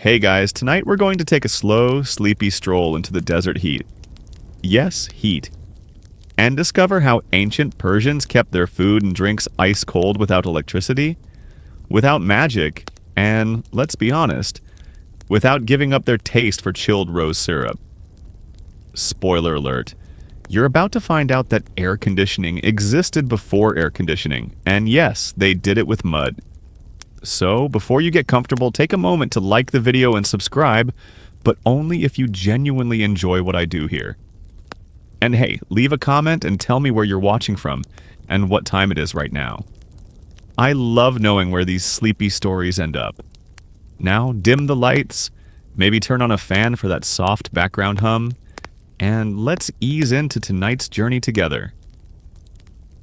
Hey guys, tonight we're going to take a slow, sleepy stroll into the desert heat. Yes, heat. And discover how ancient Persians kept their food and drinks ice cold without electricity, without magic, and, let's be honest, without giving up their taste for chilled rose syrup. Spoiler alert. You're about to find out that air conditioning existed before air conditioning, and yes, they did it with mud. So, before you get comfortable, take a moment to like the video and subscribe, but only if you genuinely enjoy what I do here. And hey, leave a comment and tell me where you're watching from, and what time it is right now. I love knowing where these sleepy stories end up. Now, dim the lights, maybe turn on a fan for that soft background hum, and let's ease into tonight's journey together.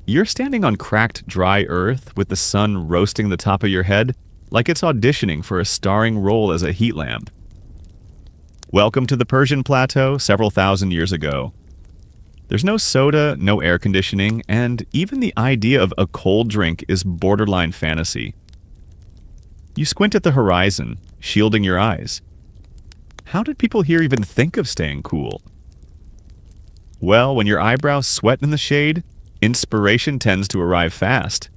You're standing on cracked, dry earth with the sun roasting the top of your head like it's auditioning for a starring role as a heat lamp. Welcome to the Persian plateau several thousand years ago. There's no soda, no air conditioning, and even the idea of a cold drink is borderline fantasy. You squint at the horizon, shielding your eyes. How did people here even think of staying cool? Well, when your eyebrows sweat in the shade, inspiration tends to arrive fast.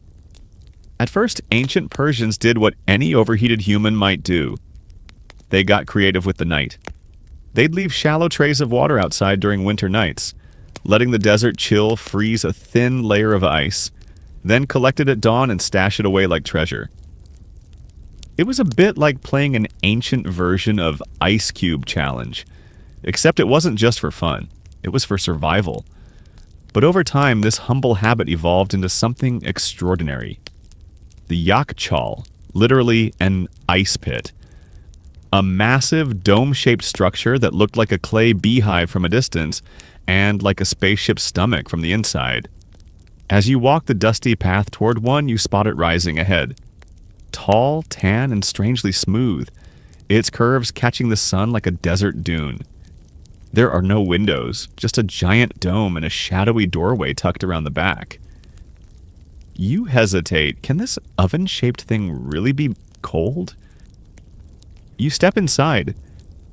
At first, ancient Persians did what any overheated human might do. They got creative with the night. They'd leave shallow trays of water outside during winter nights, letting the desert chill freeze a thin layer of ice, then collect it at dawn and stash it away like treasure. It was a bit like playing an ancient version of Ice Cube Challenge, except it wasn't just for fun, it was for survival. But over time, this humble habit evolved into something extraordinary. The yakhchāl, literally an ice pit. A massive dome-shaped structure that looked like a clay beehive from a distance and like a spaceship's stomach from the inside. As you walk the dusty path toward one, you spot it rising ahead. Tall, tan, and strangely smooth, its curves catching the sun like a desert dune. There are no windows, just a giant dome and a shadowy doorway tucked around the back. You hesitate. Can this oven-shaped thing really be cold? You step inside.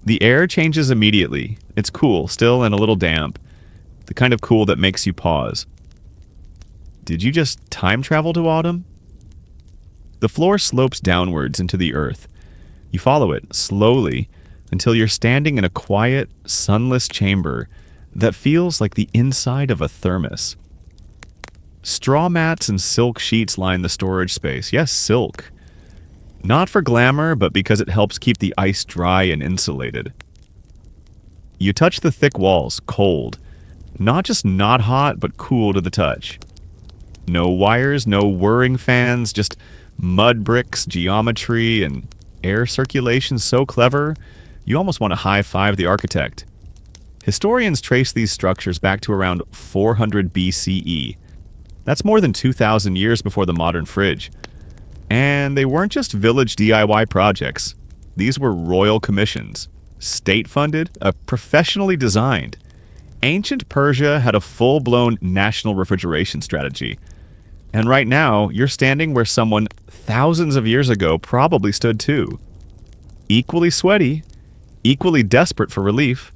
The air changes immediately. It's cool, still, and a little damp. The kind of cool that makes you pause. Did you just time travel to autumn? The floor slopes downwards into the earth. You follow it, slowly, until you're standing in a quiet, sunless chamber that feels like the inside of a thermos. Straw mats and silk sheets line the storage space. Yes, silk. Not for glamour, but because it helps keep the ice dry and insulated. You touch the thick walls, cold. Not just not hot, but cool to the touch. No wires, no whirring fans, just mud bricks, geometry, and air circulation so clever, you almost want to high-five the architect. Historians trace these structures back to around 400 BCE. That's more than 2,000 years before the modern fridge. And they weren't just village DIY projects. These were royal commissions. State-funded, professionally designed. Ancient Persia had a full-blown national refrigeration strategy. And right now, you're standing where someone thousands of years ago probably stood too. Equally sweaty, equally desperate for relief.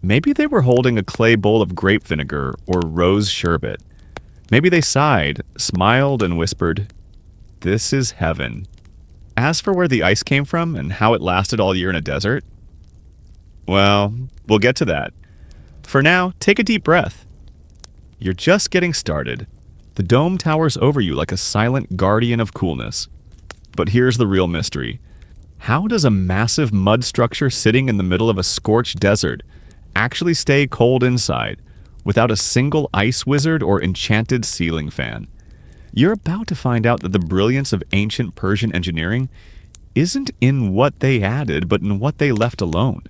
Maybe they were holding a clay bowl of grape vinegar or rose sherbet. Maybe they sighed, smiled, and whispered, "This is heaven." As for where the ice came from and how it lasted all year in a desert, well, we'll get to that. For now, take a deep breath. You're just getting started. The dome towers over you like a silent guardian of coolness. But here's the real mystery. How does a massive mud structure sitting in the middle of a scorched desert actually stay cold inside without a single ice wizard or enchanted ceiling fan? You're about to find out that the brilliance of ancient Persian engineering isn't in what they added, but in what they left alone.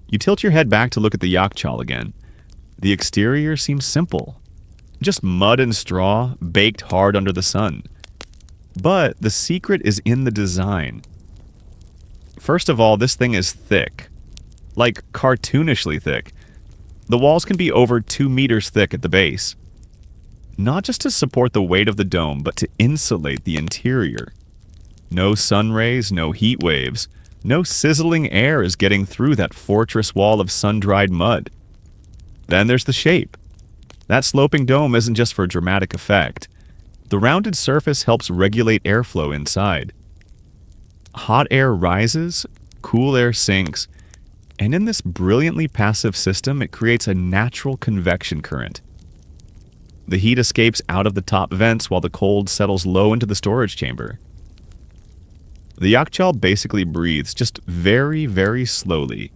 You tilt your head back to look at the yakhchāl again. The exterior seems simple. Just mud and straw, baked hard under the sun. But the secret is in the design. First of all, this thing is thick. Like cartoonishly thick. The walls can be over 2 meters thick at the base. Not just to support the weight of the dome, but to insulate the interior. No sun rays, no heat waves. No sizzling air is getting through that fortress wall of sun-dried mud. Then there's the shape. That sloping dome isn't just for dramatic effect. The rounded surface helps regulate airflow inside. Hot air rises, cool air sinks, and in this brilliantly passive system, it creates a natural convection current. The heat escapes out of the top vents while the cold settles low into the storage chamber. The yakhchāl basically breathes, just very, very slowly.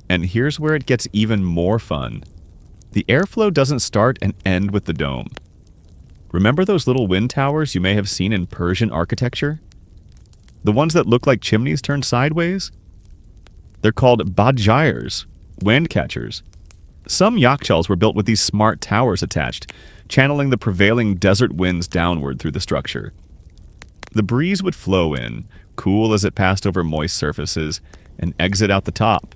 And here's where it gets even more fun. The airflow doesn't start and end with the dome. Remember those little wind towers you may have seen in Persian architecture? The ones that look like chimneys turned sideways? They're called badjairs, wind catchers. Some yakhchāls were built with these smart towers attached, channeling the prevailing desert winds downward through the structure. The breeze would flow in, cool as it passed over moist surfaces, and exit out the top.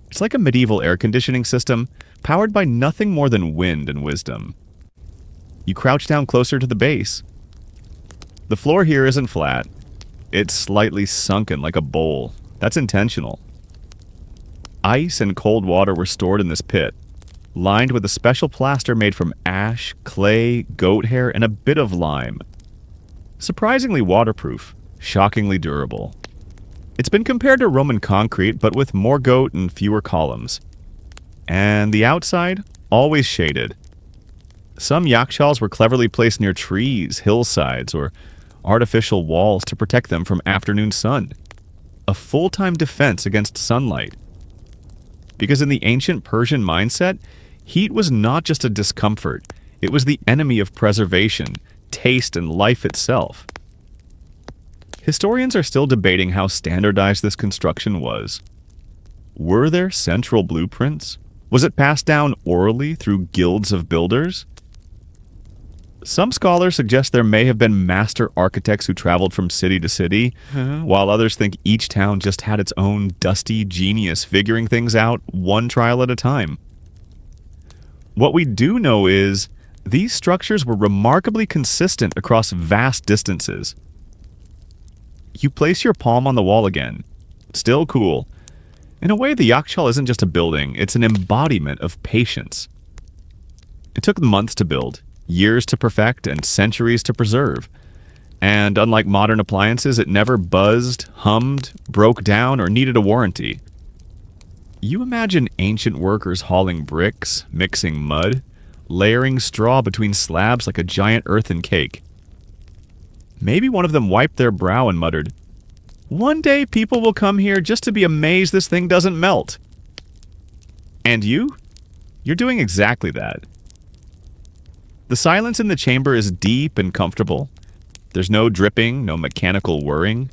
It's like a medieval air conditioning system, powered by nothing more than wind and wisdom. You crouch down closer to the base. The floor here isn't flat. It's slightly sunken like a bowl. That's intentional. Ice and cold water were stored in this pit, lined with a special plaster made from ash, clay, goat hair, and a bit of lime. Surprisingly waterproof, shockingly durable. It's been compared to Roman concrete, but with more goat and fewer columns. And the outside, always shaded. Some yakhchāls were cleverly placed near trees, hillsides, or artificial walls to protect them from afternoon sun. A full-time defense against sunlight. Because in the ancient Persian mindset, heat was not just a discomfort, it was the enemy of preservation, taste, and life itself. Historians are still debating how standardized this construction was. Were there central blueprints? Was it passed down orally through guilds of builders? Some scholars suggest there may have been master architects who traveled from city to city, while others think each town just had its own dusty genius figuring things out one trial at a time. What we do know is these structures were remarkably consistent across vast distances. You place your palm on the wall again. Still cool. In a way, the yakhchāl isn't just a building, it's an embodiment of patience. It took months to build, years to perfect, and centuries to preserve. And unlike modern appliances, it never buzzed, hummed, broke down, or needed a warranty. You imagine ancient workers hauling bricks, mixing mud, layering straw between slabs like a giant earthen cake. Maybe one of them wiped their brow and muttered, "One day people will come here just to be amazed this thing doesn't melt." And you? You're doing exactly that. The silence in the chamber is deep and comfortable. There's no dripping, no mechanical whirring.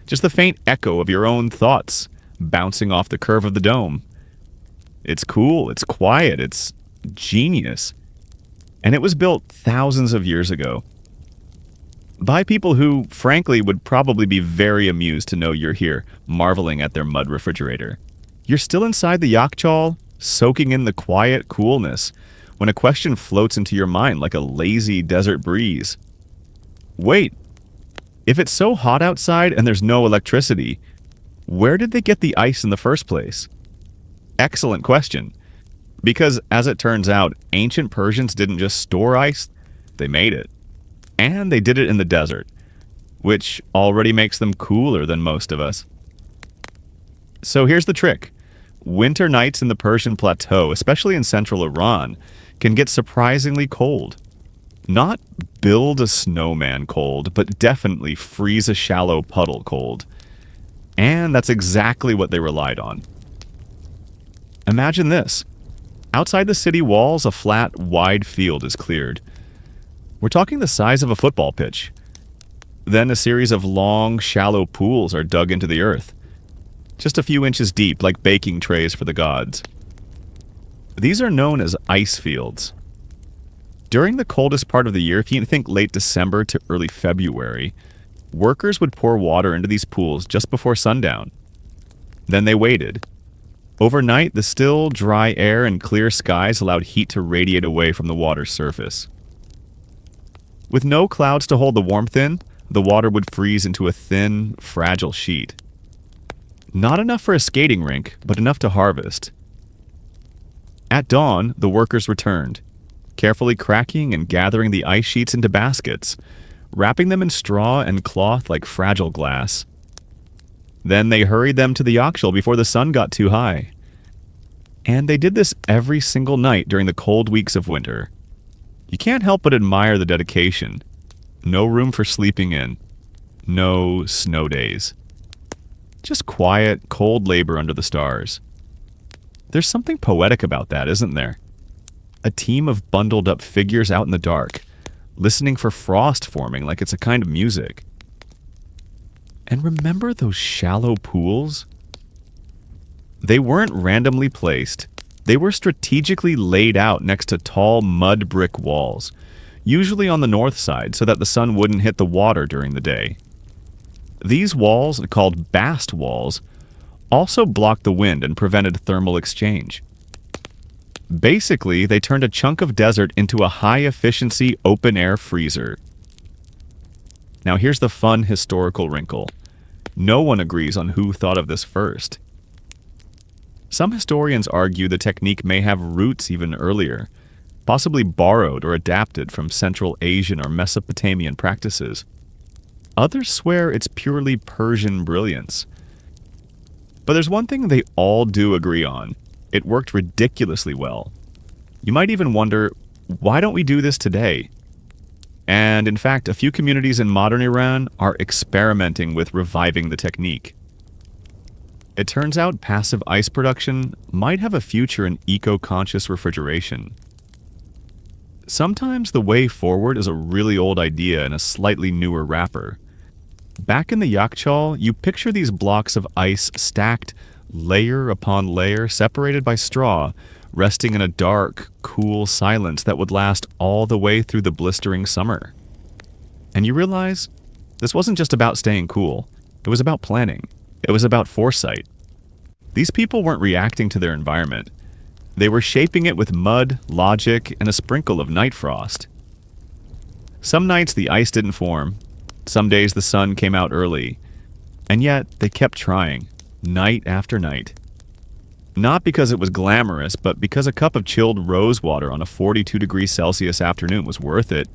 Just the faint echo of your own thoughts bouncing off the curve of the dome. It's cool, it's quiet, it's genius. And it was built thousands of years ago. By people who, frankly, would probably be very amused to know you're here, marveling at their mud refrigerator. You're still inside the yakhchāl, soaking in the quiet coolness, when a question floats into your mind like a lazy desert breeze. Wait, if it's so hot outside and there's no electricity, where did they get the ice in the first place? Excellent question. Because, as it turns out, ancient Persians didn't just store ice, they made it. And they did it in the desert, which already makes them cooler than most of us. So here's the trick. Winter nights in the Persian plateau, especially in central Iran, can get surprisingly cold. Not build a snowman cold, but definitely freeze a shallow puddle cold. And that's exactly what they relied on. Imagine this. Outside the city walls, a flat, wide field is cleared. We're talking the size of a football pitch. Then a series of long, shallow pools are dug into the earth. Just a few inches deep, like baking trays for the gods. These are known as ice fields. During the coldest part of the year, if you think late December to early February, workers would pour water into these pools just before sundown. Then they waited. Overnight, the still, dry air and clear skies allowed heat to radiate away from the water's surface. With no clouds to hold the warmth in, the water would freeze into a thin, fragile sheet. Not enough for a skating rink, but enough to harvest. At dawn, the workers returned, carefully cracking and gathering the ice sheets into baskets, wrapping them in straw and cloth like fragile glass. Then they hurried them to the yakhchāl before the sun got too high. And they did this every single night during the cold weeks of winter. You can't help but admire the dedication. No room for sleeping in. No snow days. Just quiet, cold labor under the stars. There's something poetic about that, isn't there? A team of bundled up figures out in the dark, listening for frost forming like it's a kind of music. And remember those shallow pools? They weren't randomly placed. They were strategically laid out next to tall mud brick walls, usually on the north side so that the sun wouldn't hit the water during the day. These walls, called bast walls, also blocked the wind and prevented thermal exchange. Basically, they turned a chunk of desert into a high-efficiency open-air freezer. Now here's the fun historical wrinkle. No one agrees on who thought of this first. Some historians argue the technique may have roots even earlier, possibly borrowed or adapted from Central Asian or Mesopotamian practices. Others swear it's purely Persian brilliance. But there's one thing they all do agree on. It worked ridiculously well. You might even wonder, why don't we do this today? And in fact, a few communities in modern Iran are experimenting with reviving the technique. It turns out passive ice production might have a future in eco-conscious refrigeration. Sometimes the way forward is a really old idea in a slightly newer wrapper. Back in the yakhchāl, you picture these blocks of ice stacked layer upon layer, separated by straw, resting in a dark, cool silence that would last all the way through the blistering summer. And you realize this wasn't just about staying cool. It was about planning. It was about foresight. These people weren't reacting to their environment. They were shaping it with mud, logic, and a sprinkle of night frost. Some nights the ice didn't form. Some days the sun came out early. And yet they kept trying, night after night. Not because it was glamorous, but because a cup of chilled rosewater on a 42 degrees Celsius afternoon was worth it.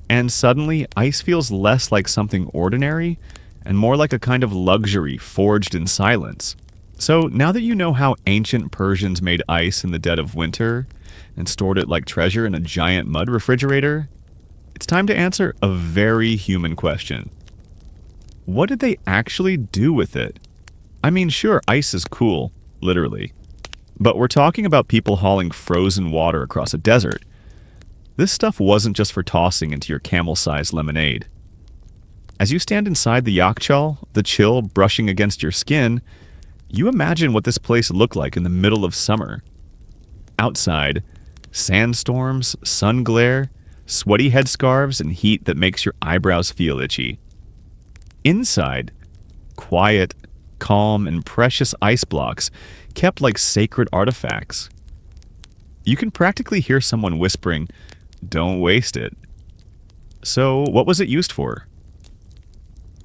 And suddenly, ice feels less like something ordinary and more like a kind of luxury forged in silence. So now that you know how ancient Persians made ice in the dead of winter and stored it like treasure in a giant mud refrigerator, it's time to answer a very human question. What did they actually do with it? I mean, sure, ice is cool, literally. But we're talking about people hauling frozen water across a desert. This stuff wasn't just for tossing into your camel-sized lemonade. As you stand inside the yakhchāl, the chill brushing against your skin, you imagine what this place looked like in the middle of summer. Outside, sandstorms, sun glare, sweaty headscarves, and heat that makes your eyebrows feel itchy. Inside, quiet, calm, and precious ice blocks kept like sacred artifacts. You can practically hear someone whispering, "Don't waste it." So, what was it used for?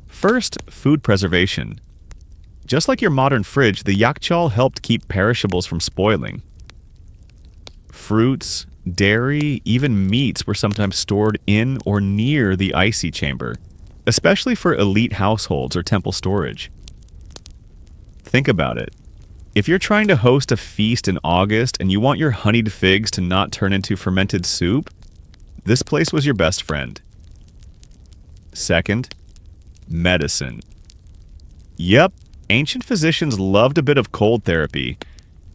First, food preservation. Just like your modern fridge, the yakhchāl helped keep perishables from spoiling. Fruits, dairy, even meats were sometimes stored in or near the icy chamber, especially for elite households or temple storage. Think about it. If you're trying to host a feast in August and you want your honeyed figs to not turn into fermented soup, this place was your best friend. Second, medicine. Yep, ancient physicians loved a bit of cold therapy.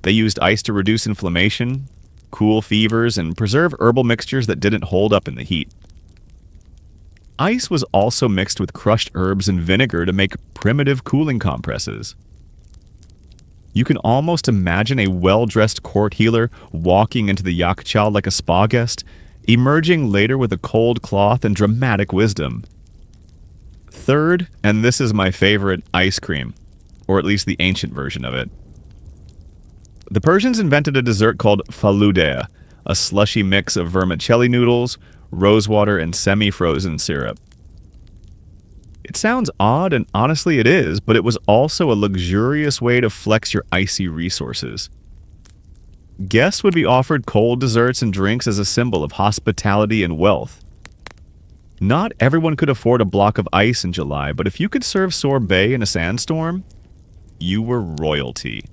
They used ice to reduce inflammation, cool fevers, and preserve herbal mixtures that didn't hold up in the heat. Ice was also mixed with crushed herbs and vinegar to make primitive cooling compresses. You can almost imagine a well-dressed court healer walking into the yakhchāl like a spa guest, emerging later with a cold cloth and dramatic wisdom. Third, and this is my favorite, ice cream, or at least the ancient version of it. The Persians invented a dessert called faluda, a slushy mix of vermicelli noodles, rosewater, and semi-frozen syrup. It sounds odd, and honestly it is, but it was also a luxurious way to flex your icy resources. Guests would be offered cold desserts and drinks as a symbol of hospitality and wealth. Not everyone could afford a block of ice in July, but if you could serve sorbet in a sandstorm, you were royalty.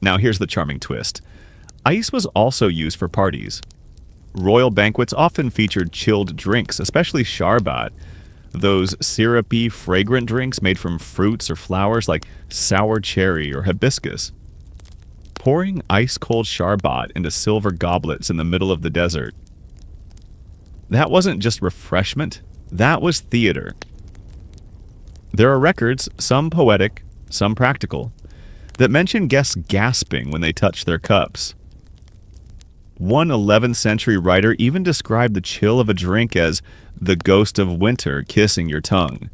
Now here's the charming twist. Ice was also used for parties. Royal banquets often featured chilled drinks, especially sharbat, those syrupy, fragrant drinks made from fruits or flowers like sour cherry or hibiscus. Pouring ice-cold sharbat into silver goblets in the middle of the desert. That wasn't just refreshment, that was theater. There are records, some poetic, some practical, that mention guests gasping when they touch their cups. One 11th century writer even described the chill of a drink as the ghost of winter kissing your tongue.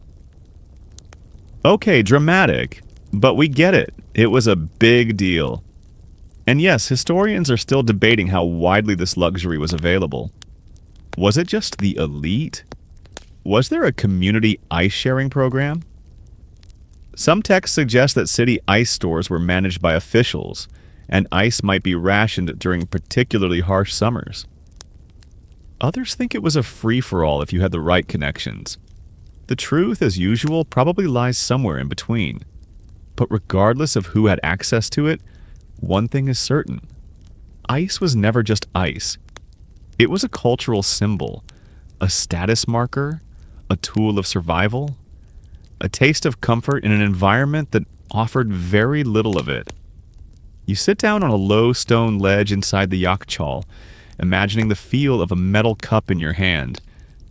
Okay, dramatic, but we get it. It was a big deal. And yes, historians are still debating how widely this luxury was available. Was it just the elite? Was there a community ice-sharing program? Some texts suggest that city ice stores were managed by officials, and ice might be rationed during particularly harsh summers. Others think it was a free-for-all if you had the right connections. The truth, as usual, probably lies somewhere in between. But regardless of who had access to it, one thing is certain. Ice was never just ice. It was a cultural symbol, a status marker, a tool of survival, a taste of comfort in an environment that offered very little of it. You sit down on a low stone ledge inside the yakhchāl, imagining the feel of a metal cup in your hand,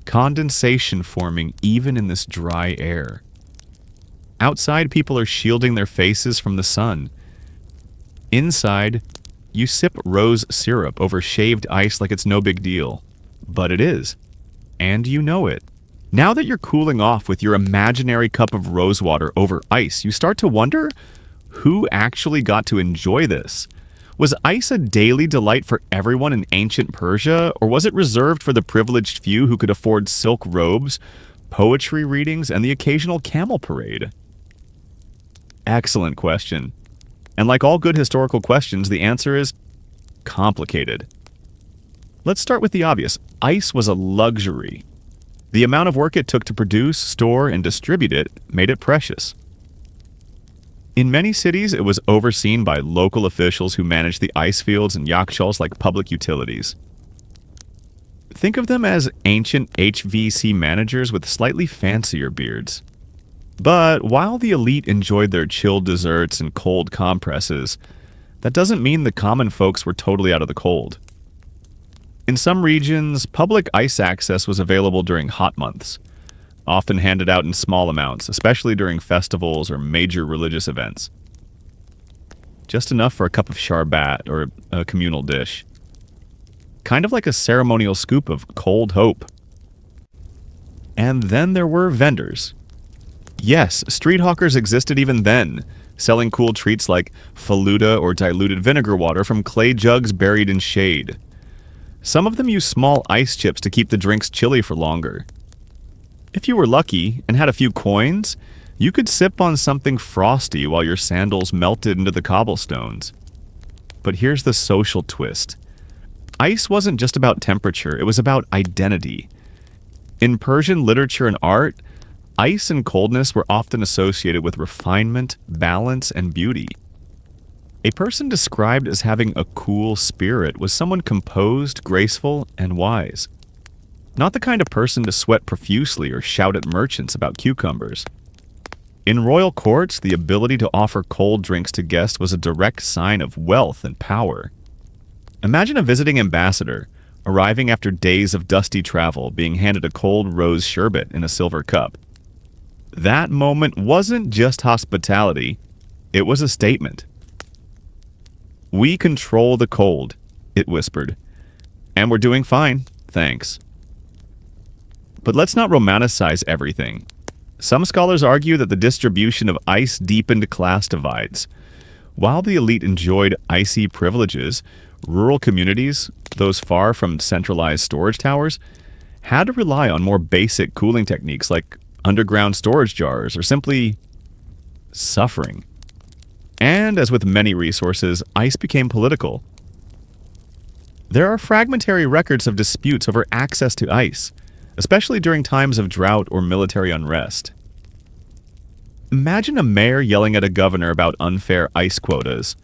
condensation forming even in this dry air. Outside, people are shielding their faces from the sun. Inside, you sip rose syrup over shaved ice like it's no big deal. But it is. And you know it. Now that you're cooling off with your imaginary cup of rosewater over ice, you start to wonder, who actually got to enjoy this? Was ice a daily delight for everyone in ancient Persia, or was it reserved for the privileged few who could afford silk robes, poetry readings, and the occasional camel parade? Excellent question. And like all good historical questions, the answer is complicated. Let's start with the obvious. Ice was a luxury. The amount of work it took to produce, store, and distribute it made it precious. In many cities, it was overseen by local officials who managed the ice fields and yakhchāls like public utilities. Think of them as ancient HVC managers with slightly fancier beards. But while the elite enjoyed their chilled desserts and cold compresses, that doesn't mean the common folks were totally out of the cold. In some regions, public ice access was available during hot months, often handed out in small amounts, especially during festivals or major religious events. Just enough for a cup of sharbat or a communal dish. Kind of like a ceremonial scoop of cold hope. And then there were vendors. Yes, street hawkers existed even then, selling cool treats like faluda or diluted vinegar water from clay jugs buried in shade. Some of them used small ice chips to keep the drinks chilly for longer. If you were lucky and had a few coins, you could sip on something frosty while your sandals melted into the cobblestones. But here's the social twist. Ice wasn't just about temperature, it was about identity. In Persian literature and art, ice and coldness were often associated with refinement, balance, and beauty. A person described as having a cool spirit was someone composed, graceful, and wise. Not the kind of person to sweat profusely or shout at merchants about cucumbers. In royal courts, the ability to offer cold drinks to guests was a direct sign of wealth and power. Imagine a visiting ambassador, arriving after days of dusty travel, being handed a cold rose sherbet in a silver cup. That moment wasn't just hospitality, it was a statement. "We control the cold," it whispered. "And we're doing fine, thanks." But let's not romanticize everything. Some scholars argue that the distribution of ice deepened class divides. While the elite enjoyed icy privileges, rural communities, those far from centralized storage towers, had to rely on more basic cooling techniques like underground storage jars, or simply suffering. And as with many resources, ice became political. There are fragmentary records of disputes over access to ice, especially during times of drought or military unrest. Imagine a mayor yelling at a governor about unfair ice quotas,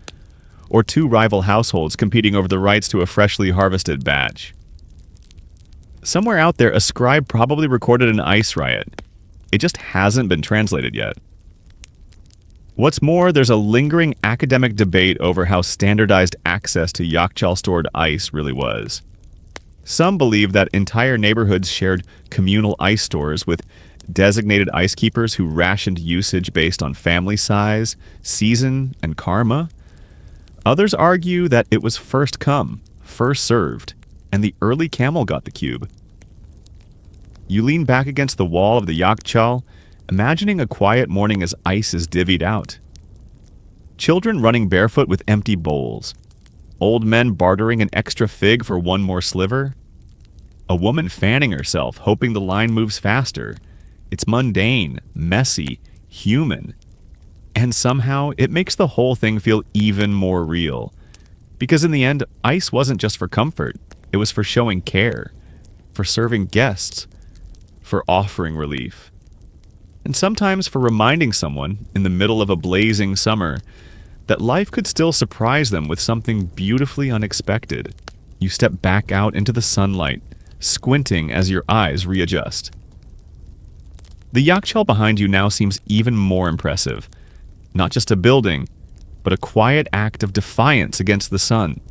or two rival households competing over the rights to a freshly harvested batch. Somewhere out there, a scribe probably recorded an ice riot. It just hasn't been translated yet. What's more, there's a lingering academic debate over how standardized access to yakhchāl stored ice really was. Some believe that entire neighborhoods shared communal ice stores with designated ice keepers who rationed usage based on family size, season, and karma. Others argue that it was first come, first served, and the early camel got the cube. You lean back against the wall of the yakhchāl, imagining a quiet morning as ice is divvied out. Children running barefoot with empty bowls. Old men bartering an extra fig for one more sliver. A woman fanning herself, hoping the line moves faster. It's mundane, messy, human. And somehow, it makes the whole thing feel even more real. Because in the end, ice wasn't just for comfort. It was for showing care, for serving guests, for offering relief. And sometimes for reminding someone, in the middle of a blazing summer, that life could still surprise them with something beautifully unexpected. You step back out into the sunlight, squinting as your eyes readjust. The yakhchāl behind you now seems even more impressive. Not just a building, but a quiet act of defiance against the sun.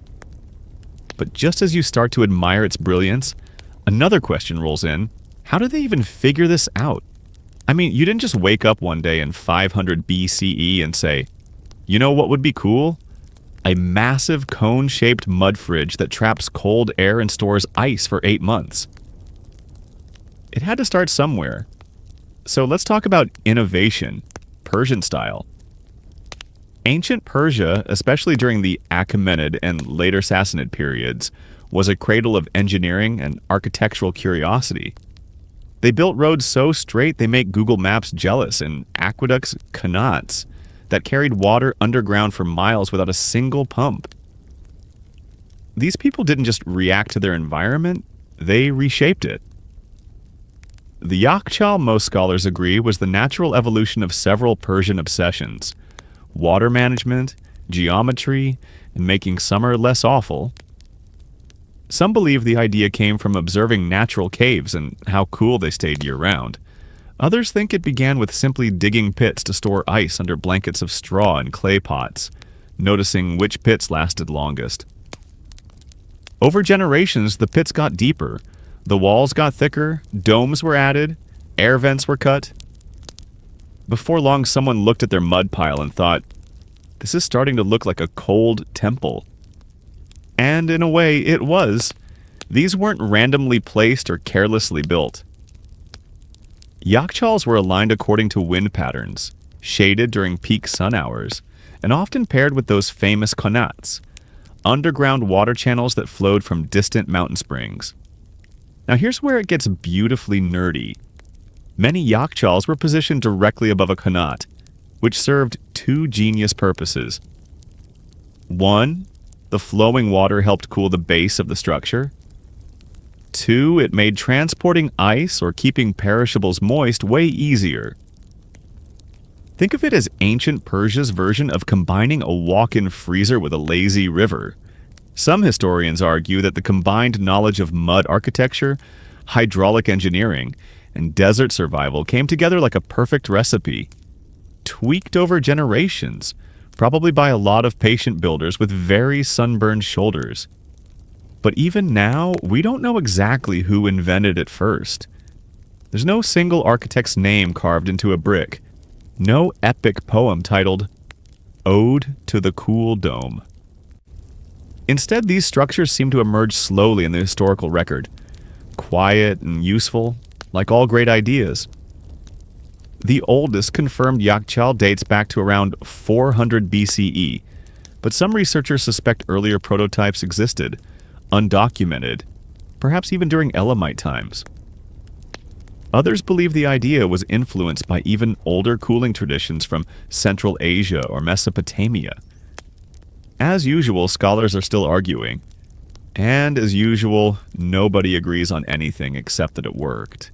But just as you start to admire its brilliance, another question rolls in. How did they even figure this out? I mean, you didn't just wake up one day in 500 BCE and say, you know what would be cool? A massive cone-shaped mud fridge that traps cold air and stores ice for 8 months. It had to start somewhere. So let's talk about innovation, Persian style. Ancient Persia, especially during the Achaemenid and later Sassanid periods, was a cradle of engineering and architectural curiosity. They built roads so straight they make Google Maps jealous, and aqueducts, qanats, that carried water underground for miles without a single pump. These people didn't just react to their environment, they reshaped it. The yakhchāl, most scholars agree, was the natural evolution of several Persian obsessions: water management, geometry, and making summer less awful. Some believe the idea came from observing natural caves and how cool they stayed year-round. Others think it began with simply digging pits to store ice under blankets of straw and clay pots, noticing which pits lasted longest. Over generations, the pits got deeper, the walls got thicker, domes were added, air vents were cut. Before long, someone looked at their mud pile and thought, this is starting to look like a cold temple. And in a way, it was. These weren't randomly placed or carelessly built. Yakhchāls were aligned according to wind patterns, shaded during peak sun hours, and often paired with those famous qanats, underground water channels that flowed from distant mountain springs. Now here's where it gets beautifully nerdy. Many yakhchāls were positioned directly above a qanat, which served two genius purposes. One, the flowing water helped cool the base of the structure. Two, it made transporting ice or keeping perishables moist way easier. Think of it as ancient Persia's version of combining a walk-in freezer with a lazy river. Some historians argue that the combined knowledge of mud architecture, hydraulic engineering, and desert survival came together like a perfect recipe, tweaked over generations, probably by a lot of patient builders with very sunburned shoulders. But even now, we don't know exactly who invented it first. There's no single architect's name carved into a brick, no epic poem titled Ode to the Cool Dome. Instead, these structures seem to emerge slowly in the historical record, quiet and useful, like all great ideas. The oldest confirmed yakhchāl dates back to around 400 BCE, but some researchers suspect earlier prototypes existed, undocumented, perhaps even during Elamite times. Others believe the idea was influenced by even older cooling traditions from Central Asia or Mesopotamia. As usual, scholars are still arguing. And as usual, nobody agrees on anything except that it worked.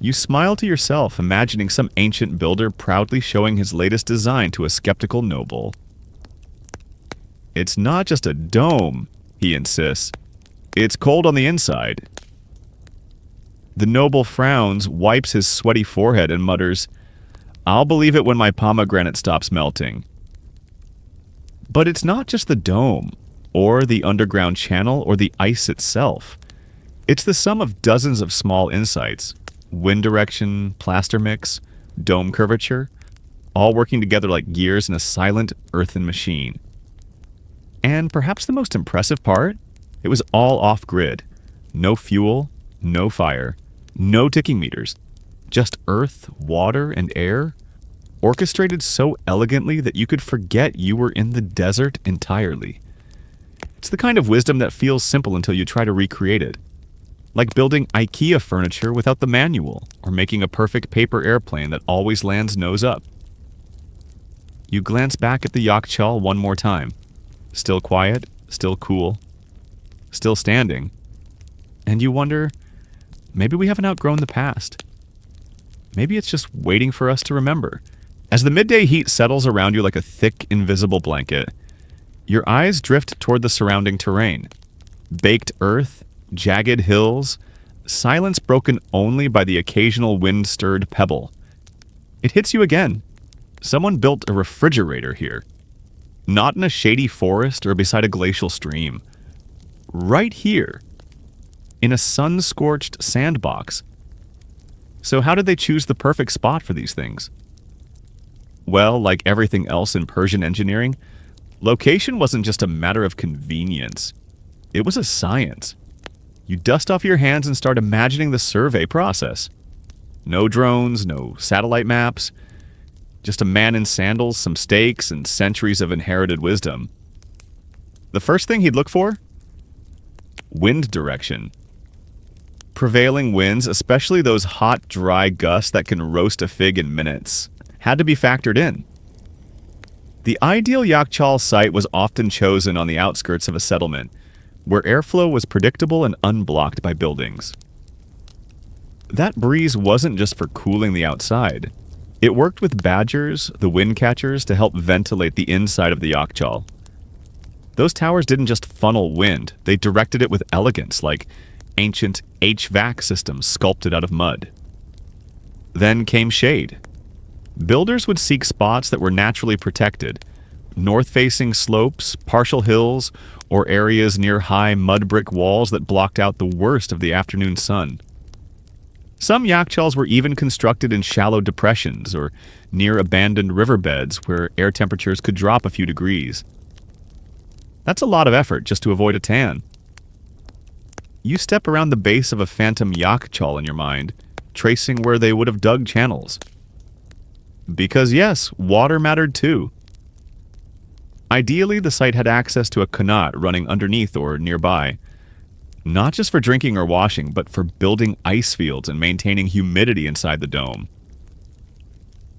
You smile to yourself, imagining some ancient builder proudly showing his latest design to a skeptical noble. "It's not just a dome," he insists. "It's cold on the inside." The noble frowns, wipes his sweaty forehead, and mutters, "I'll believe it when my pomegranate stops melting." But it's not just the dome, or the underground channel, or the ice itself. It's the sum of dozens of small insights: wind direction, plaster mix, dome curvature, all working together like gears in a silent earthen machine. And perhaps the most impressive part? It was all off-grid. No fuel, no fire, no ticking meters. Just earth, water, and air, orchestrated so elegantly that you could forget you were in the desert entirely. It's the kind of wisdom that feels simple until you try to recreate it. Like building IKEA furniture without the manual, or making a perfect paper airplane that always lands nose up. You glance back at the yakhchāl one more time. Still quiet, still cool, still standing. And you wonder, maybe we haven't outgrown the past. Maybe it's just waiting for us to remember. As the midday heat settles around you like a thick, invisible blanket, your eyes drift toward the surrounding terrain. Baked earth, jagged hills, silence broken only by the occasional wind-stirred pebble. It hits you again. Someone built a refrigerator here. Not in a shady forest or beside a glacial stream. Right here. In a sun-scorched sandbox. So how did they choose the perfect spot for these things? Well, like everything else in Persian engineering, location wasn't just a matter of convenience. It was a science. You dust off your hands and start imagining the survey process. No drones, no satellite maps. Just a man in sandals, some stakes, and centuries of inherited wisdom. The first thing he'd look for? Wind direction. Prevailing winds, especially those hot, dry gusts that can roast a fig in minutes, had to be factored in. The ideal yakhchāl site was often chosen on the outskirts of a settlement, where airflow was predictable and unblocked by buildings. That breeze wasn't just for cooling the outside. It worked with badgers, the wind catchers, to help ventilate the inside of the yakhchāl. Those towers didn't just funnel wind, they directed it with elegance, like ancient HVAC systems sculpted out of mud. Then came shade. Builders would seek spots that were naturally protected, north-facing slopes, partial hills, or areas near high mud brick walls that blocked out the worst of the afternoon sun. Some yakhchāls were even constructed in shallow depressions or near abandoned riverbeds where air temperatures could drop a few degrees. That's a lot of effort just to avoid a tan. You step around the base of a phantom yakhchāl in your mind, tracing where they would have dug channels. Because yes, water mattered too. Ideally, the site had access to a qanat running underneath or nearby, not just for drinking or washing, but for building ice fields and maintaining humidity inside the dome.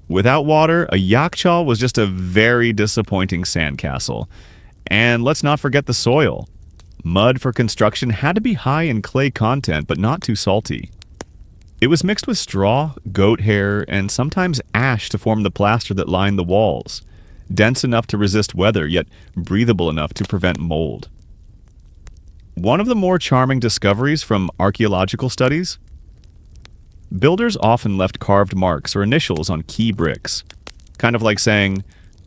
Without water, a yakhchāl was just a very disappointing sandcastle. And let's not forget the soil. Mud for construction had to be high in clay content, but not too salty. It was mixed with straw, goat hair, and sometimes ash to form the plaster that lined the walls, dense enough to resist weather, yet breathable enough to prevent mold. One of the more charming discoveries from archaeological studies? Builders often left carved marks or initials on key bricks, kind of like saying,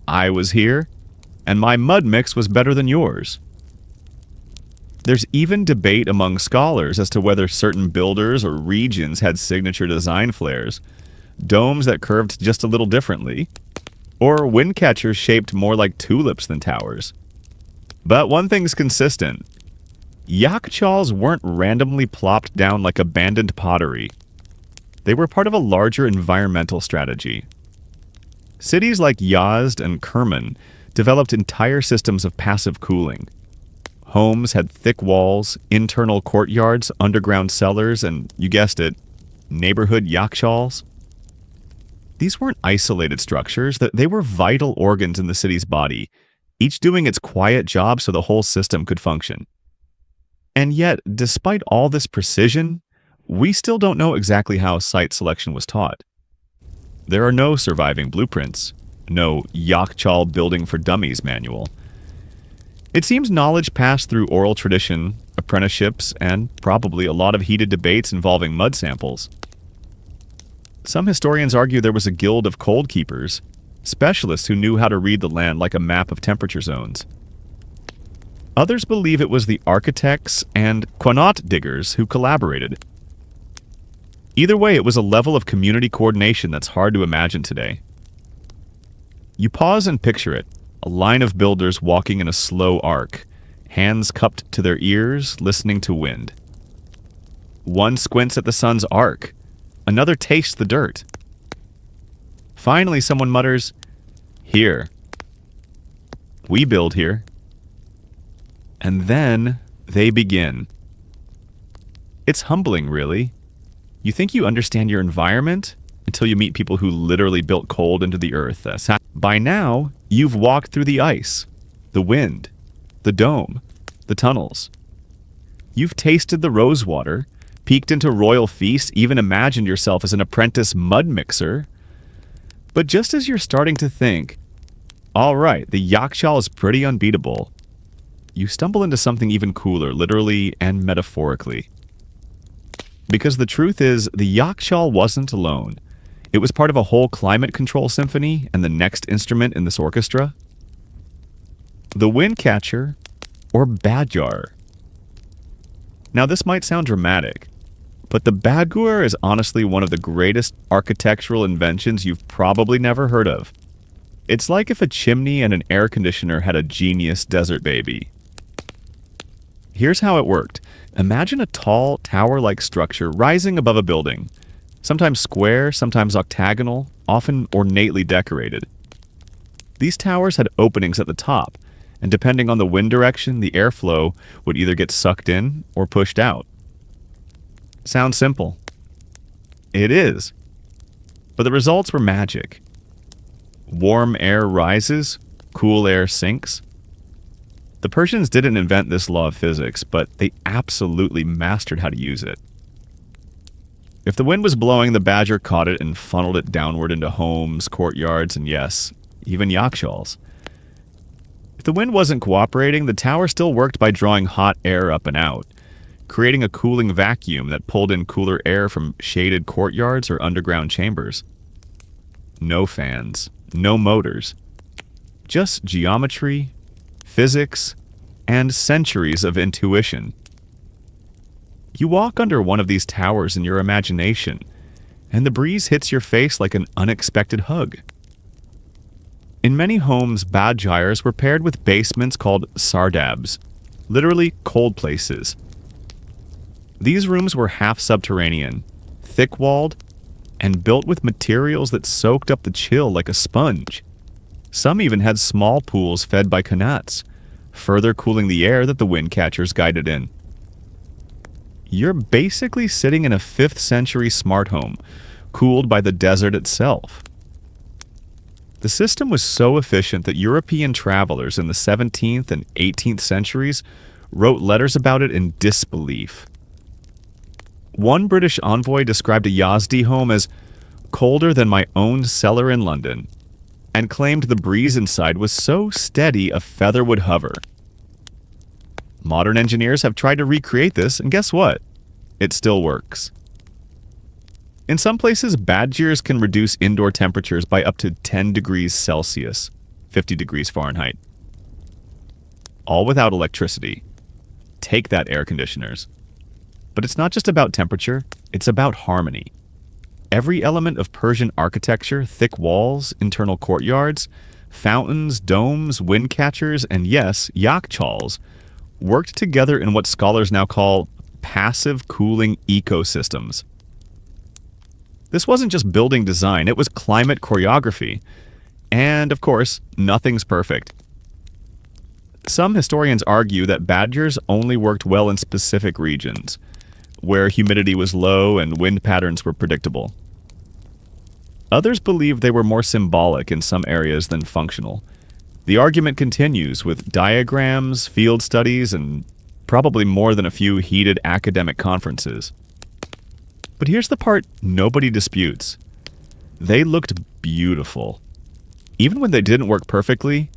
"I was here, and my mud mix was better than yours." There's even debate among scholars as to whether certain builders or regions had signature design flares, domes that curved just a little differently, or wind catchers shaped more like tulips than towers. But one thing's consistent. Yakhchāls weren't randomly plopped down like abandoned pottery. They were part of a larger environmental strategy. Cities like Yazd and Kerman developed entire systems of passive cooling. Homes had thick walls, internal courtyards, underground cellars, and, you guessed it, neighborhood yakhchāls. These weren't isolated structures, they were vital organs in the city's body, each doing its quiet job so the whole system could function. And yet, despite all this precision, we still don't know exactly how site selection was taught. There are no surviving blueprints, no yakhchāl building for dummies manual. It seems knowledge passed through oral tradition, apprenticeships, and probably a lot of heated debates involving mud samples. Some historians argue there was a guild of cold keepers, specialists who knew how to read the land like a map of temperature zones. Others believe it was the architects and qanat diggers who collaborated. Either way, it was a level of community coordination that's hard to imagine today. You pause and picture it, a line of builders walking in a slow arc, hands cupped to their ears, listening to wind. One squints at the sun's arc, another tastes the dirt. Finally, someone mutters, "Here. We build here." And then they begin. It's humbling, really. You think you understand your environment until you meet people who literally built cold into the earth. By now, you've walked through the ice, the wind, the dome, the tunnels. You've tasted the rosewater, peeked into royal feast, even imagined yourself as an apprentice mud mixer. But just as you're starting to think, all right, the yakhchāl is pretty unbeatable, you stumble into something even cooler, literally and metaphorically. Because the truth is, the yakhchāl wasn't alone. It was part of a whole climate control symphony and the next instrument in this orchestra. The wind catcher, or badjar. Now this might sound dramatic, but the badgur is honestly one of the greatest architectural inventions you've probably never heard of. It's like if a chimney and an air conditioner had a genius desert baby. Here's how it worked. Imagine a tall, tower-like structure rising above a building, sometimes square, sometimes octagonal, often ornately decorated. These towers had openings at the top, and depending on the wind direction, the airflow would either get sucked in or pushed out. Sounds simple. It is. But the results were magic. Warm air rises, cool air sinks. The Persians didn't invent this law of physics, but they absolutely mastered how to use it. If the wind was blowing, the badger caught it and funneled it downward into homes, courtyards, and yes, even yakhchāls. If the wind wasn't cooperating, the tower still worked by drawing hot air up and out, creating a cooling vacuum that pulled in cooler air from shaded courtyards or underground chambers. No fans, no motors, just geometry, physics, and centuries of intuition. You walk under one of these towers in your imagination, and the breeze hits your face like an unexpected hug. In many homes, badjars were paired with basements called sardabs, literally cold places. These rooms were half subterranean, thick-walled, and built with materials that soaked up the chill like a sponge. Some even had small pools fed by qanats, further cooling the air that the wind catchers guided in. You're basically sitting in a 5th century smart home, cooled by the desert itself. The system was so efficient that European travelers in the 17th and 18th centuries wrote letters about it in disbelief. One British envoy described a Yazdi home as colder than my own cellar in London, and claimed the breeze inside was so steady a feather would hover. Modern engineers have tried to recreate this, and guess what? It still works. In some places, badgers can reduce indoor temperatures by up to 10 degrees Celsius, 50 degrees Fahrenheit. All without electricity. Take that, air conditioners. But it's not just about temperature, it's about harmony. Every element of Persian architecture, thick walls, internal courtyards, fountains, domes, wind catchers, and yes, yakhchāls, worked together in what scholars now call passive cooling ecosystems. This wasn't just building design, it was climate choreography. And, of course, nothing's perfect. Some historians argue that badgers only worked well in specific regions. where humidity was low and wind patterns were predictable. Others believe they were more symbolic in some areas than functional. The argument continues with diagrams, field studies, and probably more than a few heated academic conferences. But here's the part nobody disputes. They looked beautiful. Even when they didn't work perfectly,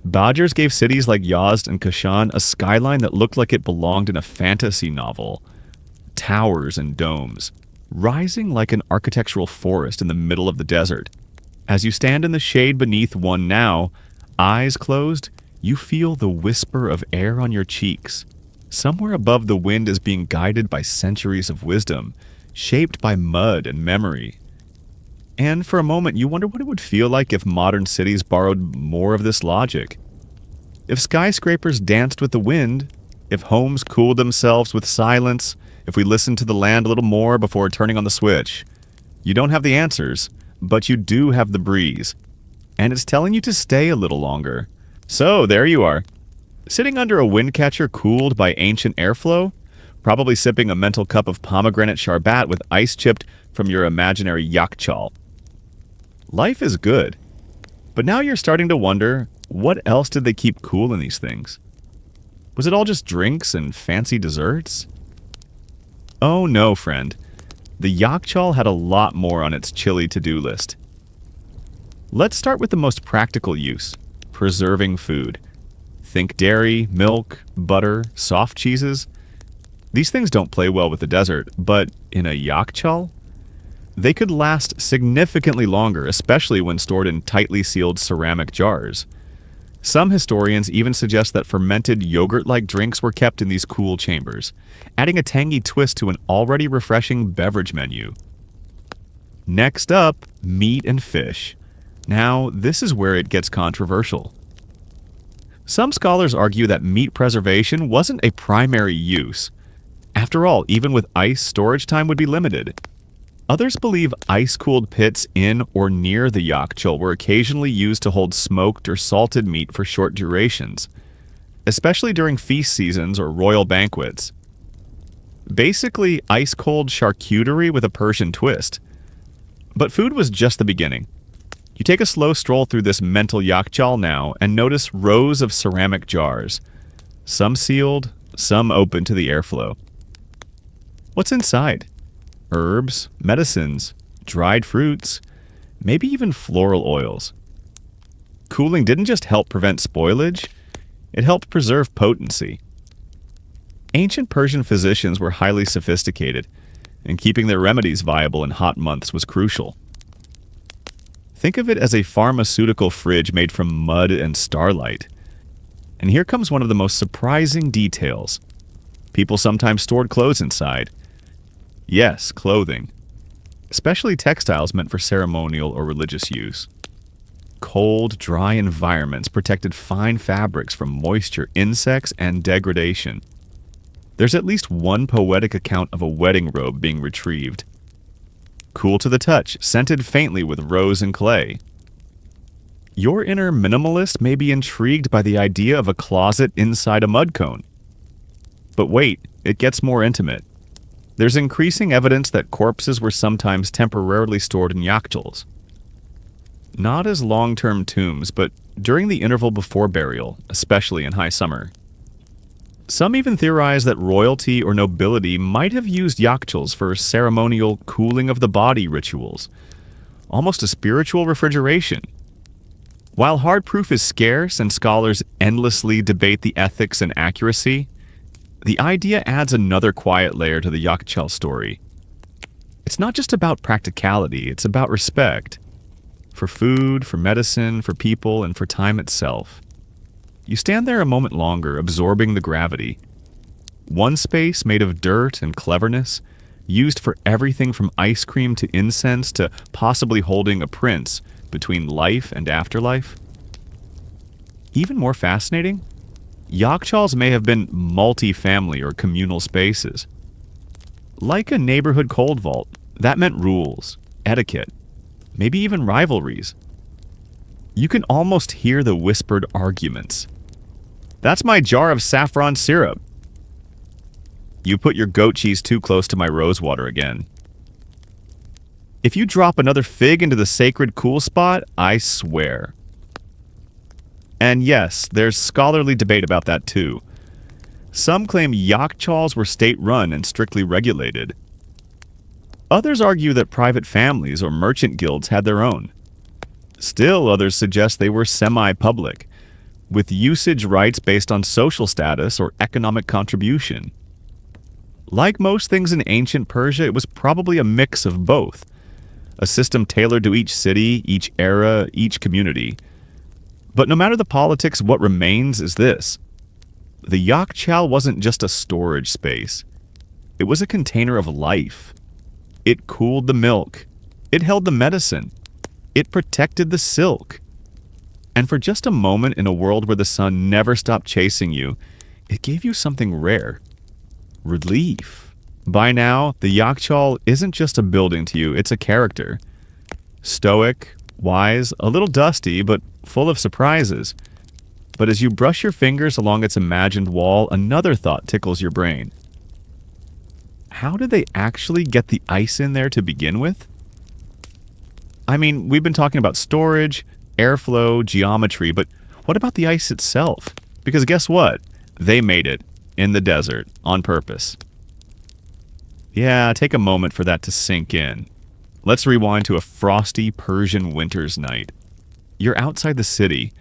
Badgers gave cities like Yazd and Kashan a skyline that looked like it belonged in a fantasy novel. Towers and domes, rising like an architectural forest in the middle of the desert. As you stand in the shade beneath one now, eyes closed, you feel the whisper of air on your cheeks. Somewhere above, the wind is being guided by centuries of wisdom, shaped by mud and memory. And for a moment, you wonder what it would feel like if modern cities borrowed more of this logic. If skyscrapers danced with the wind, if homes cooled themselves with silence, if we listened to the land a little more before turning on the switch. You don't have the answers, but you do have the breeze. And it's telling you to stay a little longer. So there you are, sitting under a wind catcher cooled by ancient airflow, probably sipping a mental cup of pomegranate sharbat with ice chipped from your imaginary yakhchāl. Life is good, but now you're starting to wonder, what else did they keep cool in these things? Was it all just drinks and fancy desserts? Oh no, friend. The yakhchāl had a lot more on its chilly to-do list. Let's start with the most practical use, preserving food. Think dairy, milk, butter, soft cheeses. These things don't play well with the desert, but in a yakhchāl, they could last significantly longer, especially when stored in tightly sealed ceramic jars. Some historians even suggest that fermented yogurt-like drinks were kept in these cool chambers, adding a tangy twist to an already refreshing beverage menu. Next up, meat and fish. Now, this is where it gets controversial. Some scholars argue that meat preservation wasn't a primary use. After all, even with ice, storage time would be limited. Others believe ice-cooled pits in or near the yakhchāl were occasionally used to hold smoked or salted meat for short durations, especially during feast seasons or royal banquets. Basically, ice-cold charcuterie with a Persian twist. But food was just the beginning. You take a slow stroll through this mental yakhchāl now and notice rows of ceramic jars, some sealed, some open to the airflow. What's inside? Herbs, medicines, dried fruits, maybe even floral oils. Cooling didn't just help prevent spoilage, it helped preserve potency. Ancient Persian physicians were highly sophisticated, and keeping their remedies viable in hot months was crucial. Think of it as a pharmaceutical fridge made from mud and starlight. And here comes one of the most surprising details. People sometimes stored clothes inside. Yes, clothing. Especially textiles meant for ceremonial or religious use. Cold, dry environments protected fine fabrics from moisture, insects, and degradation. There's at least one poetic account of a wedding robe being retrieved. Cool to the touch, scented faintly with rose and clay. Your inner minimalist may be intrigued by the idea of a closet inside a mud cone. But wait, it gets more intimate. There's increasing evidence that corpses were sometimes temporarily stored in yakhchāls. Not as long-term tombs, but during the interval before burial, especially in high summer. Some even theorize that royalty or nobility might have used yakhchāls for ceremonial cooling of the body rituals, almost a spiritual refrigeration. While hard proof is scarce and scholars endlessly debate the ethics and accuracy, the idea adds another quiet layer to the yakhchāl story. It's not just about practicality, it's about respect. For food, for medicine, for people, and for time itself. You stand there a moment longer, absorbing the gravity. One space made of dirt and cleverness, used for everything from ice cream to incense to possibly holding a prince between life and afterlife. Even more fascinating, yakhchāls may have been multi-family or communal spaces. Like a neighborhood cold vault, that meant rules, etiquette, maybe even rivalries. You can almost hear the whispered arguments. That's my jar of saffron syrup. You put your goat cheese too close to my rosewater again. If you drop another fig into the sacred cool spot, I swear. And yes, there's scholarly debate about that too. Some claim yakhchāls were state-run and strictly regulated. Others argue that private families or merchant guilds had their own. Still, others suggest they were semi-public, with usage rights based on social status or economic contribution. Like most things in ancient Persia, it was probably a mix of both. A system tailored to each city, each era, each community. But no matter the politics, what remains is this. The yakhchāl wasn't just a storage space. It was a container of life. It cooled the milk. It held the medicine. It protected the silk. And for just a moment in a world where the sun never stopped chasing you, it gave you something rare. Relief. By now, the yakhchāl isn't just a building to you, it's a character. Stoic, wise, a little dusty, but full of surprises. But as you brush your fingers along its imagined wall, another thought tickles your brain. How did they actually get the ice in there to begin with? I mean, we've been talking about storage, airflow, geometry, but what about the ice itself? Because guess what? They made it in the desert on purpose. Yeah, take a moment for that to sink in. Let's rewind to a frosty Persian winter's night. You're outside the city,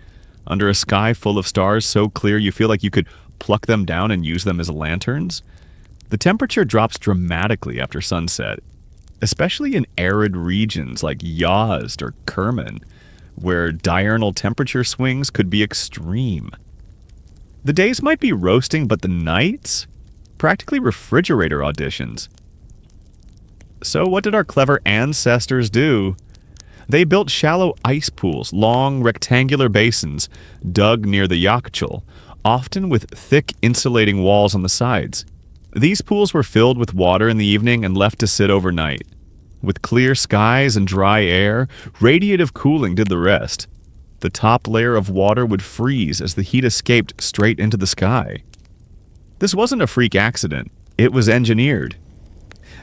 under a sky full of stars so clear you feel like you could pluck them down and use them as lanterns. The temperature drops dramatically after sunset, especially in arid regions like Yazd or Kerman, where diurnal temperature swings could be extreme. The days might be roasting, but the nights? Practically refrigerator auditions. So what did our clever ancestors do? They built shallow ice pools, long rectangular basins, dug near the yakhchāl, often with thick insulating walls on the sides. These pools were filled with water in the evening and left to sit overnight. With clear skies and dry air, radiative cooling did the rest. The top layer of water would freeze as the heat escaped straight into the sky. This wasn't a freak accident. It was engineered.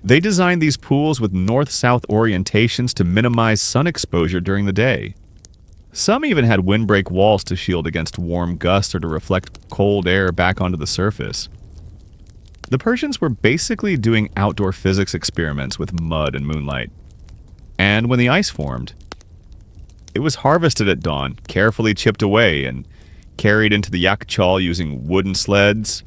They designed these pools with north-south orientations to minimize sun exposure during the day. Some even had windbreak walls to shield against warm gusts or to reflect cold air back onto the surface. The Persians were basically doing outdoor physics experiments with mud and moonlight. And when the ice formed, it was harvested at dawn, carefully chipped away, and carried into the yakhchāl using wooden sleds,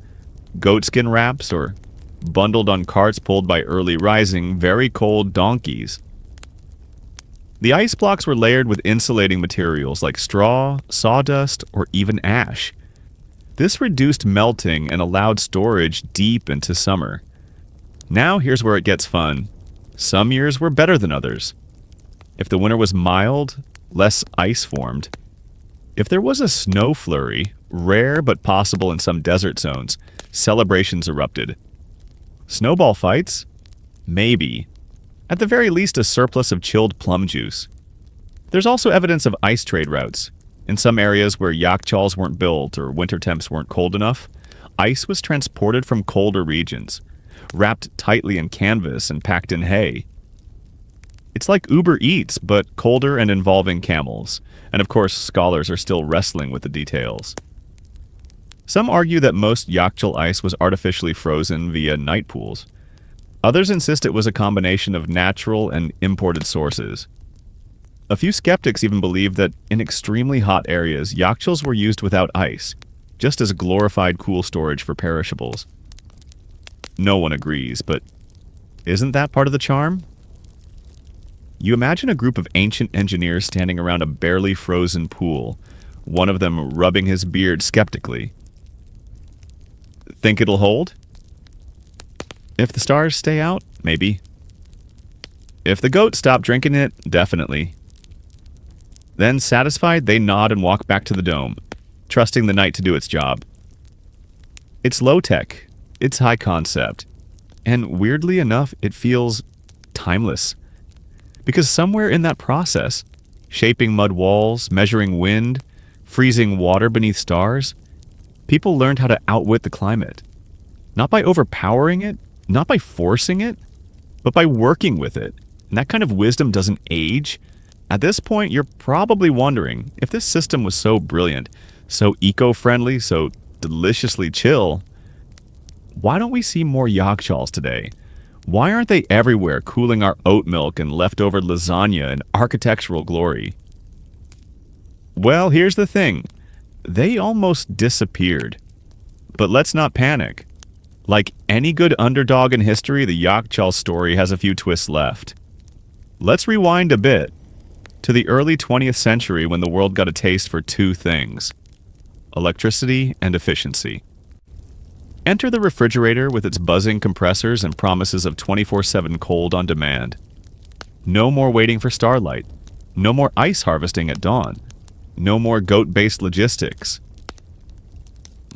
goatskin rafts, or bundled on carts pulled by early rising, very cold donkeys. The ice blocks were layered with insulating materials like straw, sawdust, or even ash. This reduced melting and allowed storage deep into summer. Now here's where it gets fun. Some years were better than others. If the winter was mild, less ice formed. If there was a snow flurry, rare but possible in some desert zones, celebrations erupted. Snowball fights? Maybe. At the very least, a surplus of chilled plum juice. There's also evidence of ice trade routes. In some areas where yakhchāls weren't built or winter temps weren't cold enough, ice was transported from colder regions, wrapped tightly in canvas and packed in hay. It's like Uber Eats, but colder and involving camels. And of course, scholars are still wrestling with the details. Some argue that most yakhchāl ice was artificially frozen via night pools. Others insist it was a combination of natural and imported sources. A few skeptics even believe that in extremely hot areas, yakhchāls were used without ice, just as glorified cool storage for perishables. No one agrees, but isn't that part of the charm? You imagine a group of ancient engineers standing around a barely frozen pool, one of them rubbing his beard skeptically. Think it'll hold? If the stars stay out, maybe. If the goats stop drinking it, definitely. Then, satisfied, they nod and walk back to the dome, trusting the night to do its job. It's low-tech, it's high concept, and weirdly enough, it feels timeless. Because somewhere in that process, shaping mud walls, measuring wind, freezing water beneath stars, people learned how to outwit the climate. Not by overpowering it, not by forcing it, but by working with it. And that kind of wisdom doesn't age. At this point, you're probably wondering, if this system was so brilliant, so eco-friendly, so deliciously chill, why don't we see more yakhchāls today? Why aren't they everywhere, cooling our oat milk and leftover lasagna in architectural glory? Well, here's the thing. They almost disappeared. But let's not panic. Like any good underdog in history, the yakhchāl story has a few twists left. Let's rewind a bit to the early 20th century when the world got a taste for two things: electricity and efficiency. Enter the refrigerator with its buzzing compressors and promises of 24/7 cold on demand. No more waiting for starlight. No more ice harvesting at dawn. No more goat-based logistics.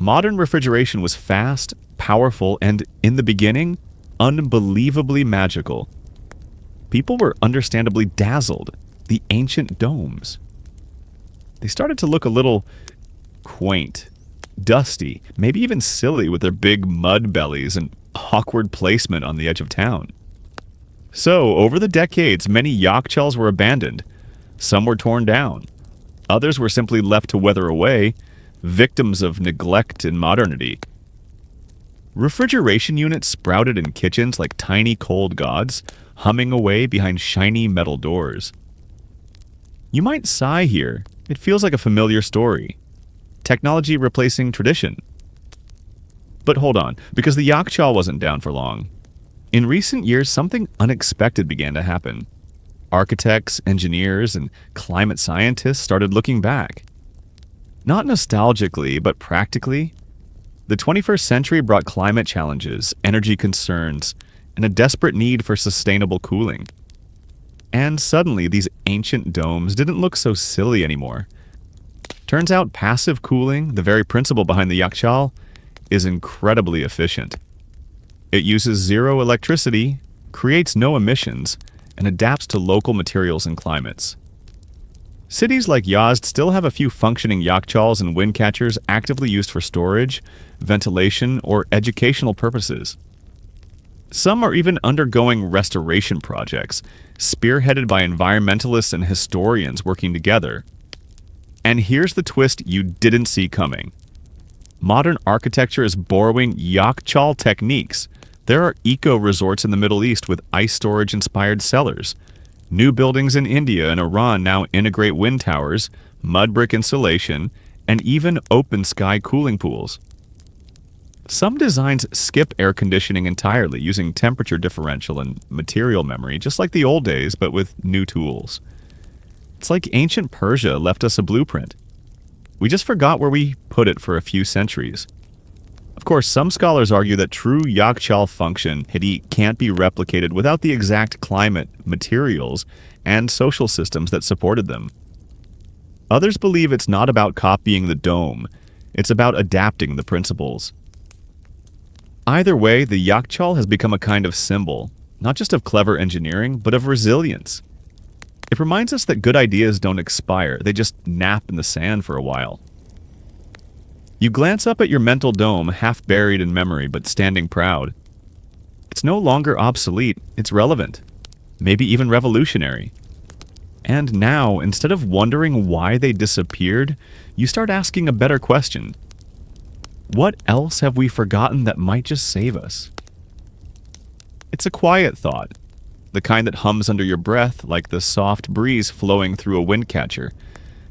Modern refrigeration was fast, powerful, and, in the beginning, unbelievably magical. People were understandably dazzled. The ancient domes. They started to look a little quaint, dusty, maybe even silly with their big mud bellies and awkward placement on the edge of town. So, over the decades, many yakhchāls were abandoned. Some were torn down. Others were simply left to wither away, victims of neglect and modernity. Refrigeration units sprouted in kitchens like tiny cold gods, humming away behind shiny metal doors. You might sigh here. It feels like a familiar story. Technology replacing tradition. But hold on, because the yakhchāl wasn't down for long. In recent years, something unexpected began to happen. Architects, engineers, and climate scientists started looking back. Not nostalgically, but practically. The 21st century brought climate challenges, energy concerns, and a desperate need for sustainable cooling. And suddenly, these ancient domes didn't look so silly anymore. Turns out passive cooling, the very principle behind the yakhchāl, is incredibly efficient. It uses zero electricity, creates no emissions, and adapts to local materials and climates. Cities like Yazd still have a few functioning yakhchāls and wind catchers actively used for storage, ventilation, or educational purposes. Some are even undergoing restoration projects, spearheaded by environmentalists and historians working together. And here's the twist you didn't see coming. Modern architecture is borrowing yakhchāl techniques. There are eco-resorts in the Middle East with ice storage-inspired cellars. New buildings in India and Iran now integrate wind towers, mud brick insulation, and even open-sky cooling pools. Some designs skip air conditioning entirely, using temperature differential and material memory, just like the old days, but with new tools. It's like ancient Persia left us a blueprint. We just forgot where we put it for a few centuries. Of course, some scholars argue that true yakhchāl function can't be replicated without the exact climate, materials, and social systems that supported them. Others believe it's not about copying the dome, it's about adapting the principles. Either way, the yakhchāl has become a kind of symbol, not just of clever engineering, but of resilience. It reminds us that good ideas don't expire, they just nap in the sand for a while. You glance up at your mental dome, half buried in memory but standing proud. It's no longer obsolete, it's relevant, maybe even revolutionary. And now, instead of wondering why they disappeared, you start asking a better question. What else have we forgotten that might just save us? It's a quiet thought, the kind that hums under your breath like the soft breeze flowing through a wind catcher,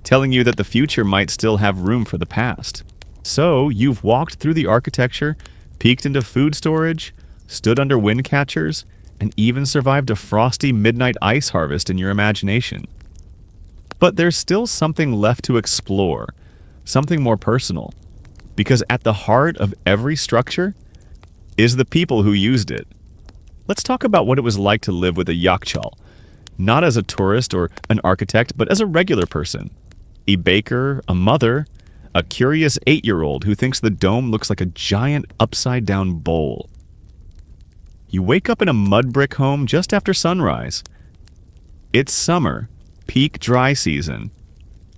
telling you that the future might still have room for the past. So, you've walked through the architecture, peeked into food storage, stood under wind catchers, and even survived a frosty midnight ice harvest in your imagination. But there's still something left to explore, something more personal. Because at the heart of every structure is the people who used it. Let's talk about what it was like to live with a yakhchāl, not as a tourist or an architect, but as a regular person. A baker, a mother, a curious 8-year-old who thinks the dome looks like a giant upside-down bowl. You wake up in a mud brick home just after sunrise. It's summer, peak dry season,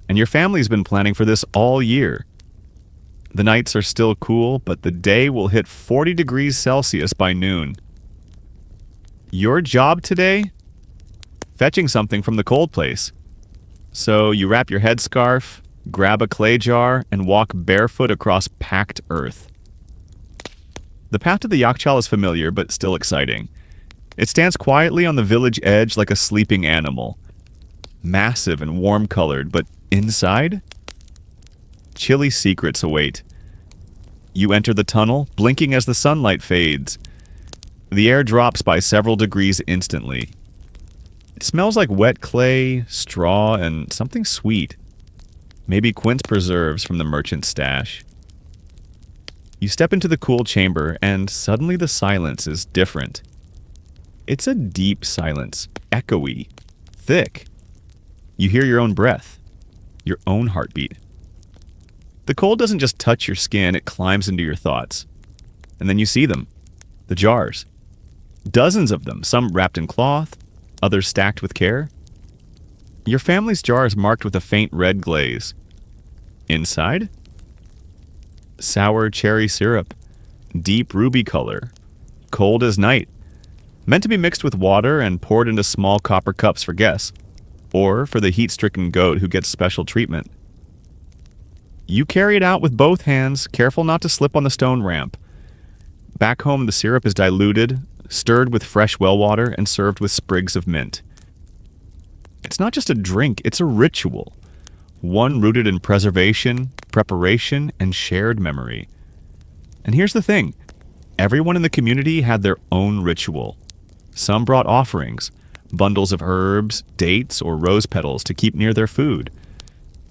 and your family's been planning for this all year. The nights are still cool, but the day will hit 40 degrees Celsius by noon. Your job today? Fetching something from the cold place. So you wrap your headscarf, grab a clay jar, and walk barefoot across packed earth. The path to the yakhchāl is familiar, but still exciting. It stands quietly on the village edge like a sleeping animal. Massive and warm-colored, but inside? Chilly secrets await. You enter the tunnel, blinking as the sunlight fades. The air drops by several degrees instantly. It smells like wet clay, straw, and something sweet. Maybe quince preserves from the merchant's stash. You step into the cool chamber, and suddenly the silence is different. It's a deep silence, echoey, thick. You hear your own breath, your own heartbeat. The cold doesn't just touch your skin, it climbs into your thoughts. And then you see them, the jars. Dozens of them, some wrapped in cloth, others stacked with care. Your family's jar is marked with a faint red glaze. Inside? Sour cherry syrup, deep ruby color, cold as night, meant to be mixed with water and poured into small copper cups for guests, or for the heat-stricken goat who gets special treatment. You carry it out with both hands, careful not to slip on the stone ramp. Back home, the syrup is diluted, stirred with fresh well water, and served with sprigs of mint. It's not just a drink, it's a ritual. One rooted in preservation, preparation, and shared memory. And here's the thing. Everyone in the community had their own ritual. Some brought offerings, bundles of herbs, dates, or rose petals to keep near their food.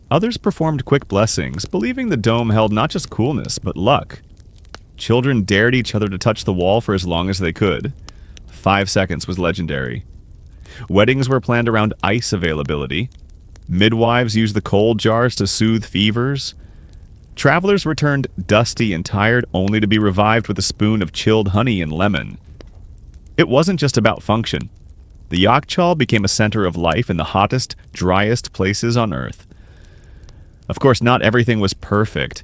Others performed quick blessings, believing the dome held not just coolness, but luck. Children dared each other to touch the wall for as long as they could. 5 seconds was legendary. Weddings were planned around ice availability. Midwives used the cold jars to soothe fevers. Travelers returned dusty and tired only to be revived with a spoon of chilled honey and lemon. It wasn't just about function. The yakhchāl became a center of life in the hottest, driest places on Earth. Of course, not everything was perfect.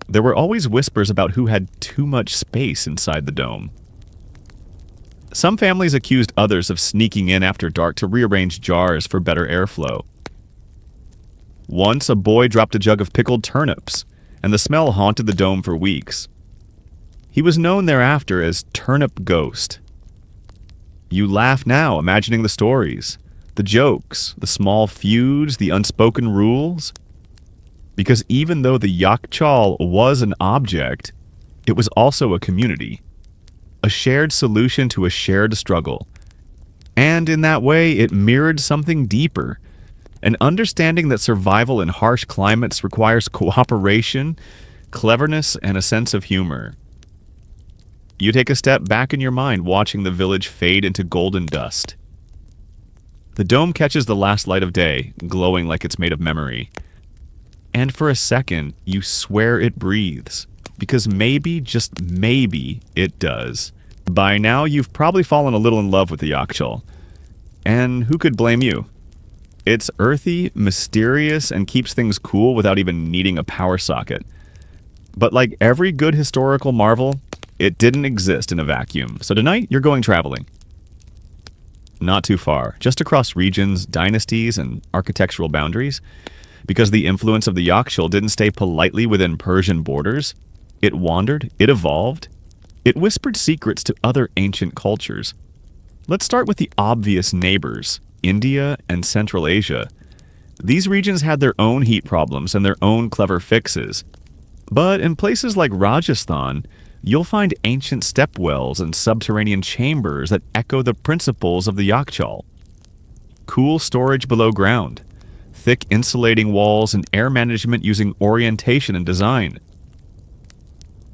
There were always whispers about who had too much space inside the dome. Some families accused others of sneaking in after dark to rearrange jars for better airflow. Once, a boy dropped a jug of pickled turnips, and the smell haunted the dome for weeks. He was known thereafter as Turnip Ghost. You laugh now, imagining the stories, the jokes, the small feuds, the unspoken rules. Because even though the yakhchāl was an object, it was also a community, a shared solution to a shared struggle. And in that way, it mirrored something deeper, an understanding that survival in harsh climates requires cooperation, cleverness, and a sense of humor. You take a step back in your mind, watching the village fade into golden dust. The dome catches the last light of day, glowing like it's made of memory. And for a second, you swear it breathes, because maybe, just maybe, it does. By now, you've probably fallen a little in love with the yakhchāl. And who could blame you? It's earthy, mysterious, and keeps things cool without even needing a power socket. But like every good historical marvel, it didn't exist in a vacuum. So tonight, you're going traveling. Not too far, just across regions, dynasties, and architectural boundaries. Because the influence of the yakhchāl didn't stay politely within Persian borders. It wandered, it evolved, it whispered secrets to other ancient cultures. Let's start with the obvious neighbors, India and Central Asia. These regions had their own heat problems and their own clever fixes. But in places like Rajasthan, you'll find ancient stepwells and subterranean chambers that echo the principles of the yakhchāl. Cool storage below ground, thick insulating walls, and air management using orientation and design.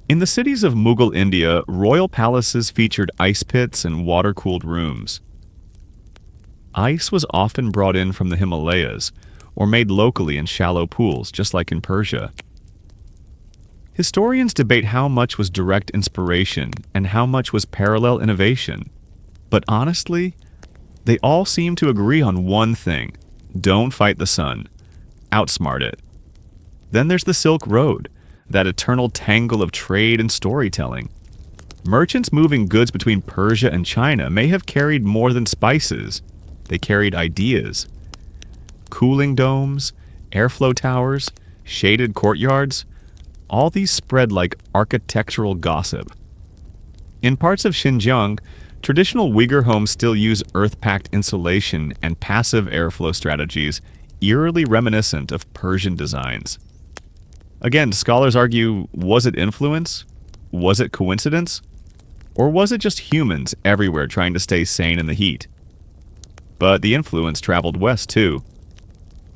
In the cities of Mughal India, royal palaces featured ice pits and water-cooled rooms. Ice was often brought in from the Himalayas, or made locally in shallow pools, just like in Persia. Historians debate how much was direct inspiration and how much was parallel innovation. But honestly, they all seem to agree on one thing: don't fight the sun. Outsmart it. Then there's the Silk Road, that eternal tangle of trade and storytelling. Merchants moving goods between Persia and China may have carried more than spices. They carried ideas. Cooling domes, airflow towers, shaded courtyards, all these spread like architectural gossip. In parts of Xinjiang, traditional Uyghur homes still use earth-packed insulation and passive airflow strategies, eerily reminiscent of Persian designs. Again, scholars argue, was it influence? Was it coincidence? Or was it just humans everywhere trying to stay sane in the heat? But the influence traveled west too.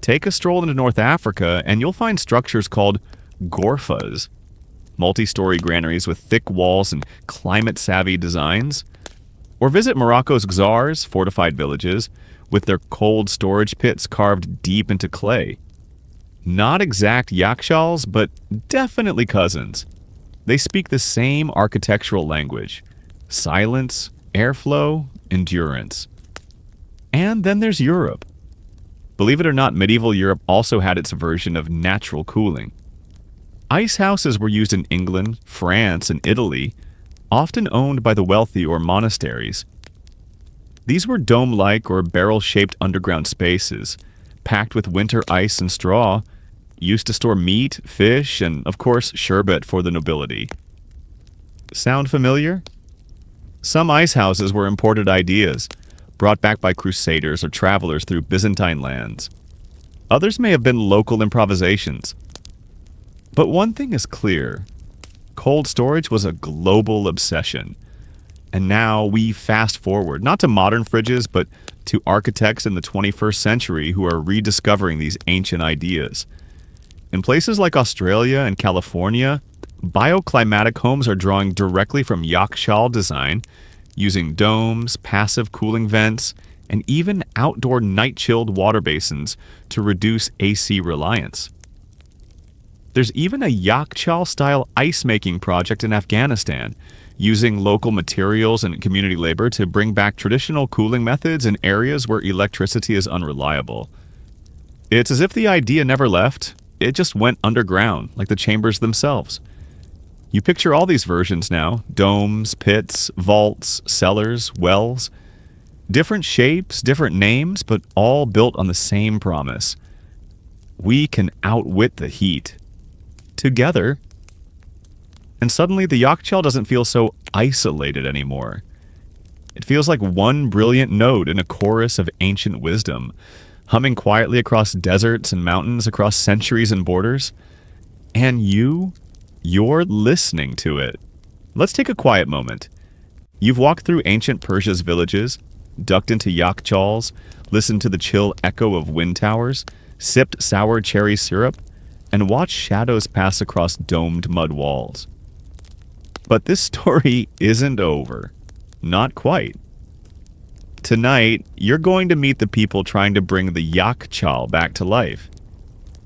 Take a stroll into North Africa and you'll find structures called gorfas, multi-story granaries with thick walls and climate-savvy designs. Or visit Morocco's Xars, fortified villages, with their cold storage pits carved deep into clay. Not exact yakhchāls, but definitely cousins. They speak the same architectural language: silence, airflow, endurance. And then there's Europe. Believe it or not, medieval Europe also had its version of natural cooling. Ice houses were used in England, France, and Italy, often owned by the wealthy or monasteries. These were dome-like or barrel-shaped underground spaces, packed with winter ice and straw, used to store meat, fish, and, of course, sherbet for the nobility. Sound familiar? Some ice houses were imported ideas, brought back by crusaders or travelers through Byzantine lands. Others may have been local improvisations. But one thing is clear: cold storage was a global obsession. And now we fast forward, not to modern fridges, but to architects in the 21st century who are rediscovering these ancient ideas. In places like Australia and California, bioclimatic homes are drawing directly from yakhchāl design, using domes, passive cooling vents, and even outdoor night-chilled water basins to reduce AC reliance. There's even a yakhchāl-style ice-making project in Afghanistan, using local materials and community labor to bring back traditional cooling methods in areas where electricity is unreliable. It's as if the idea never left, it just went underground, like the chambers themselves. You picture all these versions now: domes, pits, vaults, cellars, wells. Different shapes, different names, but all built on the same promise: we can outwit the heat. Together. And suddenly the yakhchāl doesn't feel so isolated anymore. It feels like one brilliant note in a chorus of ancient wisdom, humming quietly across deserts and mountains, across centuries and borders. And you're listening to it. Let's take a quiet moment. You've walked through ancient Persia's villages, ducked into yakhchāls, listened to the chill echo of wind towers, sipped sour cherry syrup, and watched shadows pass across domed mud walls. But this story isn't over. Not quite. Tonight, you're going to meet the people trying to bring the yakhchāl back to life.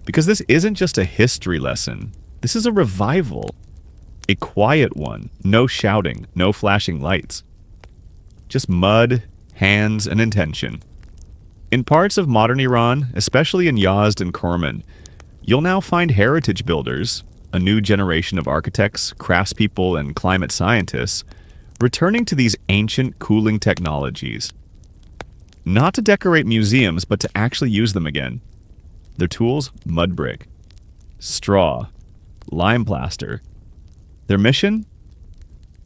Because this isn't just a history lesson. This is a revival. A quiet one. No shouting, no flashing lights. Just mud, hands, and intention. In parts of modern Iran, especially in Yazd and Kerman, you'll now find heritage builders, a new generation of architects, craftspeople, and climate scientists, returning to these ancient cooling technologies. Not to decorate museums, but to actually use them again. Their tools: mud brick, straw, lime plaster. Their mission?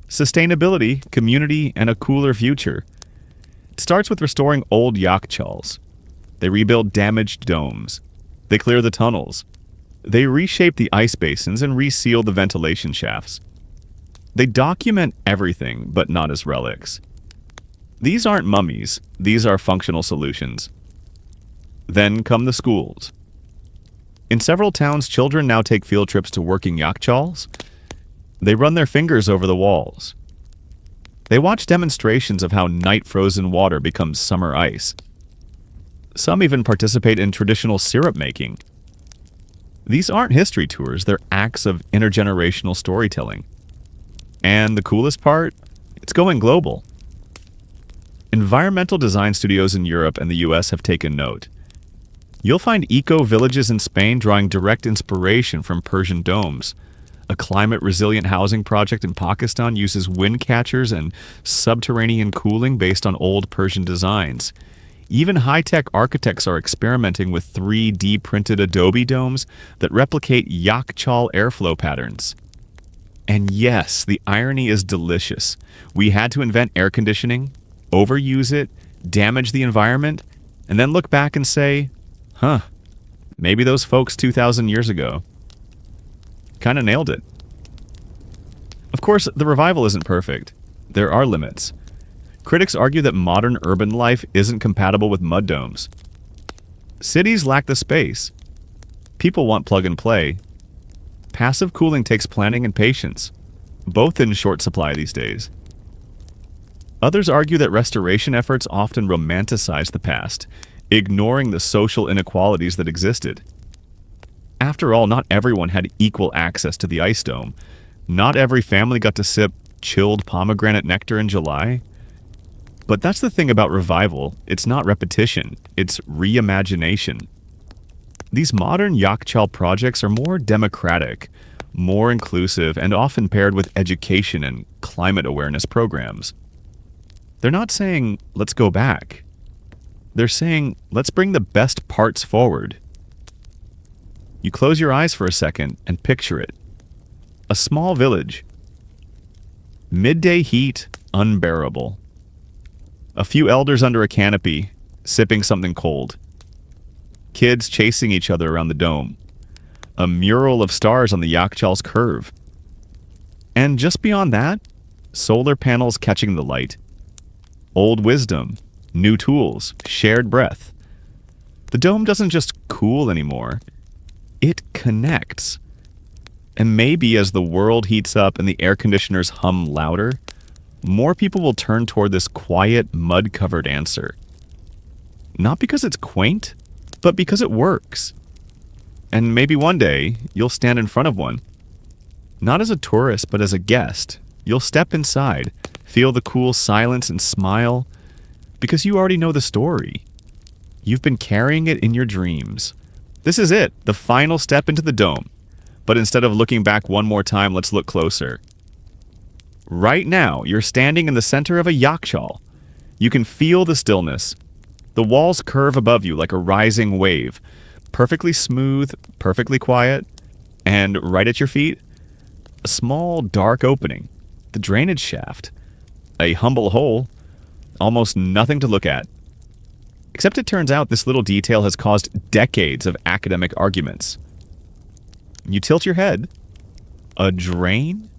Sustainability, community, and a cooler future. It starts with restoring old yakhchāls. They rebuild damaged domes. They clear the tunnels. They reshape the ice basins and reseal the ventilation shafts. They document everything, but not as relics. These aren't mummies. These are functional solutions. Then come the schools. In several towns, children now take field trips to working yakhchāls. They run their fingers over the walls. They watch demonstrations of how night-frozen water becomes summer ice. Some even participate in traditional syrup making. These aren't history tours, they're acts of intergenerational storytelling. And the coolest part? It's going global. Environmental design studios in Europe and the US have taken note. You'll find eco-villages in Spain drawing direct inspiration from Persian domes, A climate-resilient housing project in Pakistan uses wind catchers and subterranean cooling based on old Persian designs. Even high-tech architects are experimenting with 3D printed adobe domes that replicate yakhchāl airflow patterns. And yes, the irony is delicious. We had to invent air conditioning, overuse it, damage the environment, and then look back and say, huh, maybe those folks 2,000 years ago kind of nailed it. Of course, the revival isn't perfect. There are limits. Critics argue that modern urban life isn't compatible with mud domes. Cities lack the space. People want plug and play. Passive cooling takes planning and patience, both in short supply these days. Others argue that restoration efforts often romanticize the past, ignoring the social inequalities that existed. After all, not everyone had equal access to the ice dome. Not every family got to sip chilled pomegranate nectar in July. But that's the thing about revival. It's not repetition. It's reimagination. These modern yakhchāl projects are more democratic, more inclusive, and often paired with education and climate awareness programs. They're not saying, let's go back. They're saying, let's bring the best parts forward. You close your eyes for a second and picture it. A small village. Midday heat, unbearable. A few elders under a canopy, sipping something cold. Kids chasing each other around the dome. A mural of stars on the yakhchāl's curve. And just beyond that, solar panels catching the light. Old wisdom, new tools, shared breath. The dome doesn't just cool anymore. It connects. And maybe as the world heats up and the air conditioners hum louder, more people will turn toward this quiet, mud-covered answer. Not because it's quaint, but because it works. And maybe one day, you'll stand in front of one. Not as a tourist, but as a guest. You'll step inside, feel the cool silence and smile, because you already know the story. You've been carrying it in your dreams. This is it, the final step into the dome. But instead of looking back one more time, let's look closer. Right now, you're standing in the center of a yakhchāl. You can feel the stillness. The walls curve above you like a rising wave. Perfectly smooth, perfectly quiet. And right at your feet, a small dark opening. The drainage shaft. A humble hole. Almost nothing to look at. Except it turns out this little detail has caused decades of academic arguments. You tilt your head. A drain?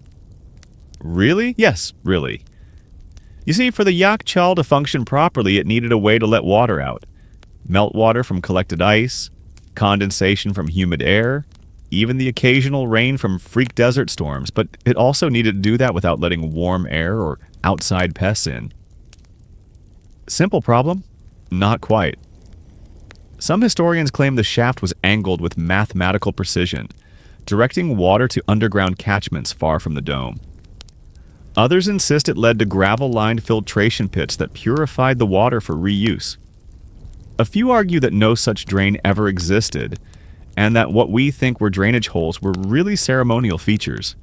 Really? Yes, really. You see, for the yakhchāl to function properly, it needed a way to let water out. Meltwater from collected ice, condensation from humid air, even the occasional rain from freak desert storms, but it also needed to do that without letting warm air or outside pests in. Simple problem? Not quite. Some historians claim the shaft was angled with mathematical precision, directing water to underground catchments far from the dome. Others insist it led to gravel-lined filtration pits that purified the water for reuse. A few argue that no such drain ever existed, and that what we think were drainage holes were really ceremonial features.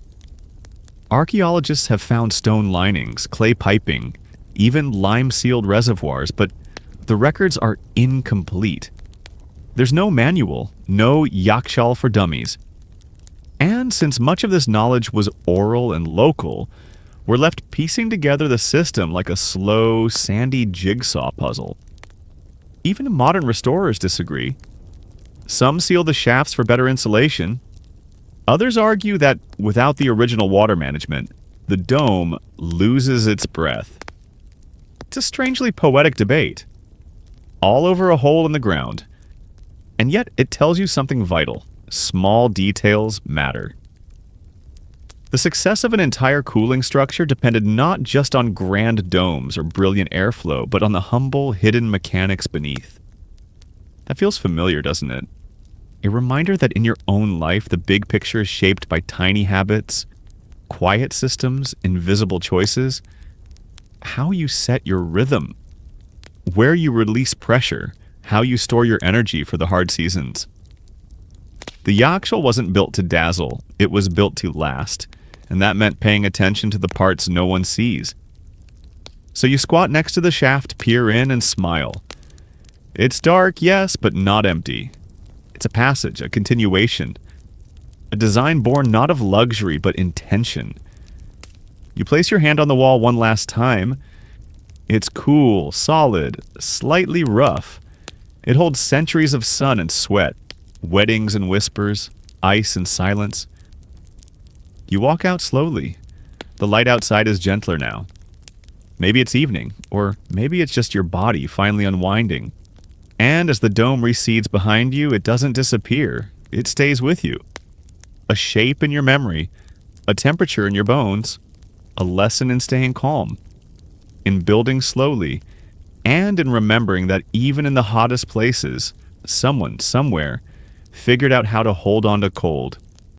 Archaeologists have found stone linings, clay piping, even lime-sealed reservoirs, but the records are incomplete. There's no manual, no yakhchāl for dummies. And since much of this knowledge was oral and local, we're left piecing together the system like a slow, sandy jigsaw puzzle. Even modern restorers disagree. Some seal the shafts for better insulation. Others argue that without the original water management, the dome loses its breath. It's a strangely poetic debate. All over a hole in the ground. And yet it tells you something vital. Small details matter. The success of an entire cooling structure depended not just on grand domes or brilliant airflow, but on the humble, hidden mechanics beneath. That feels familiar, doesn't it? A reminder that in your own life, the big picture is shaped by tiny habits, quiet systems, invisible choices, how you set your rhythm, where you release pressure, how you store your energy for the hard seasons. The yakhchāl wasn't built to dazzle, it was built to last, and that meant paying attention to the parts no one sees. So you squat next to the shaft, peer in, and smile. It's dark, yes, but not empty. It's a passage, a continuation, a design born not of luxury but intention. You place your hand on the wall one last time. It's cool, solid, slightly rough. It holds centuries of sun and sweat, weddings and whispers, ice and silence. You walk out slowly. The light outside is gentler now. Maybe it's evening, or maybe it's just your body finally unwinding. And as the dome recedes behind you, it doesn't disappear. It stays with you. A shape in your memory, a temperature in your bones, a lesson in staying calm, in building slowly, and in remembering that even in the hottest places, someone, somewhere, figured out how to hold on to cold.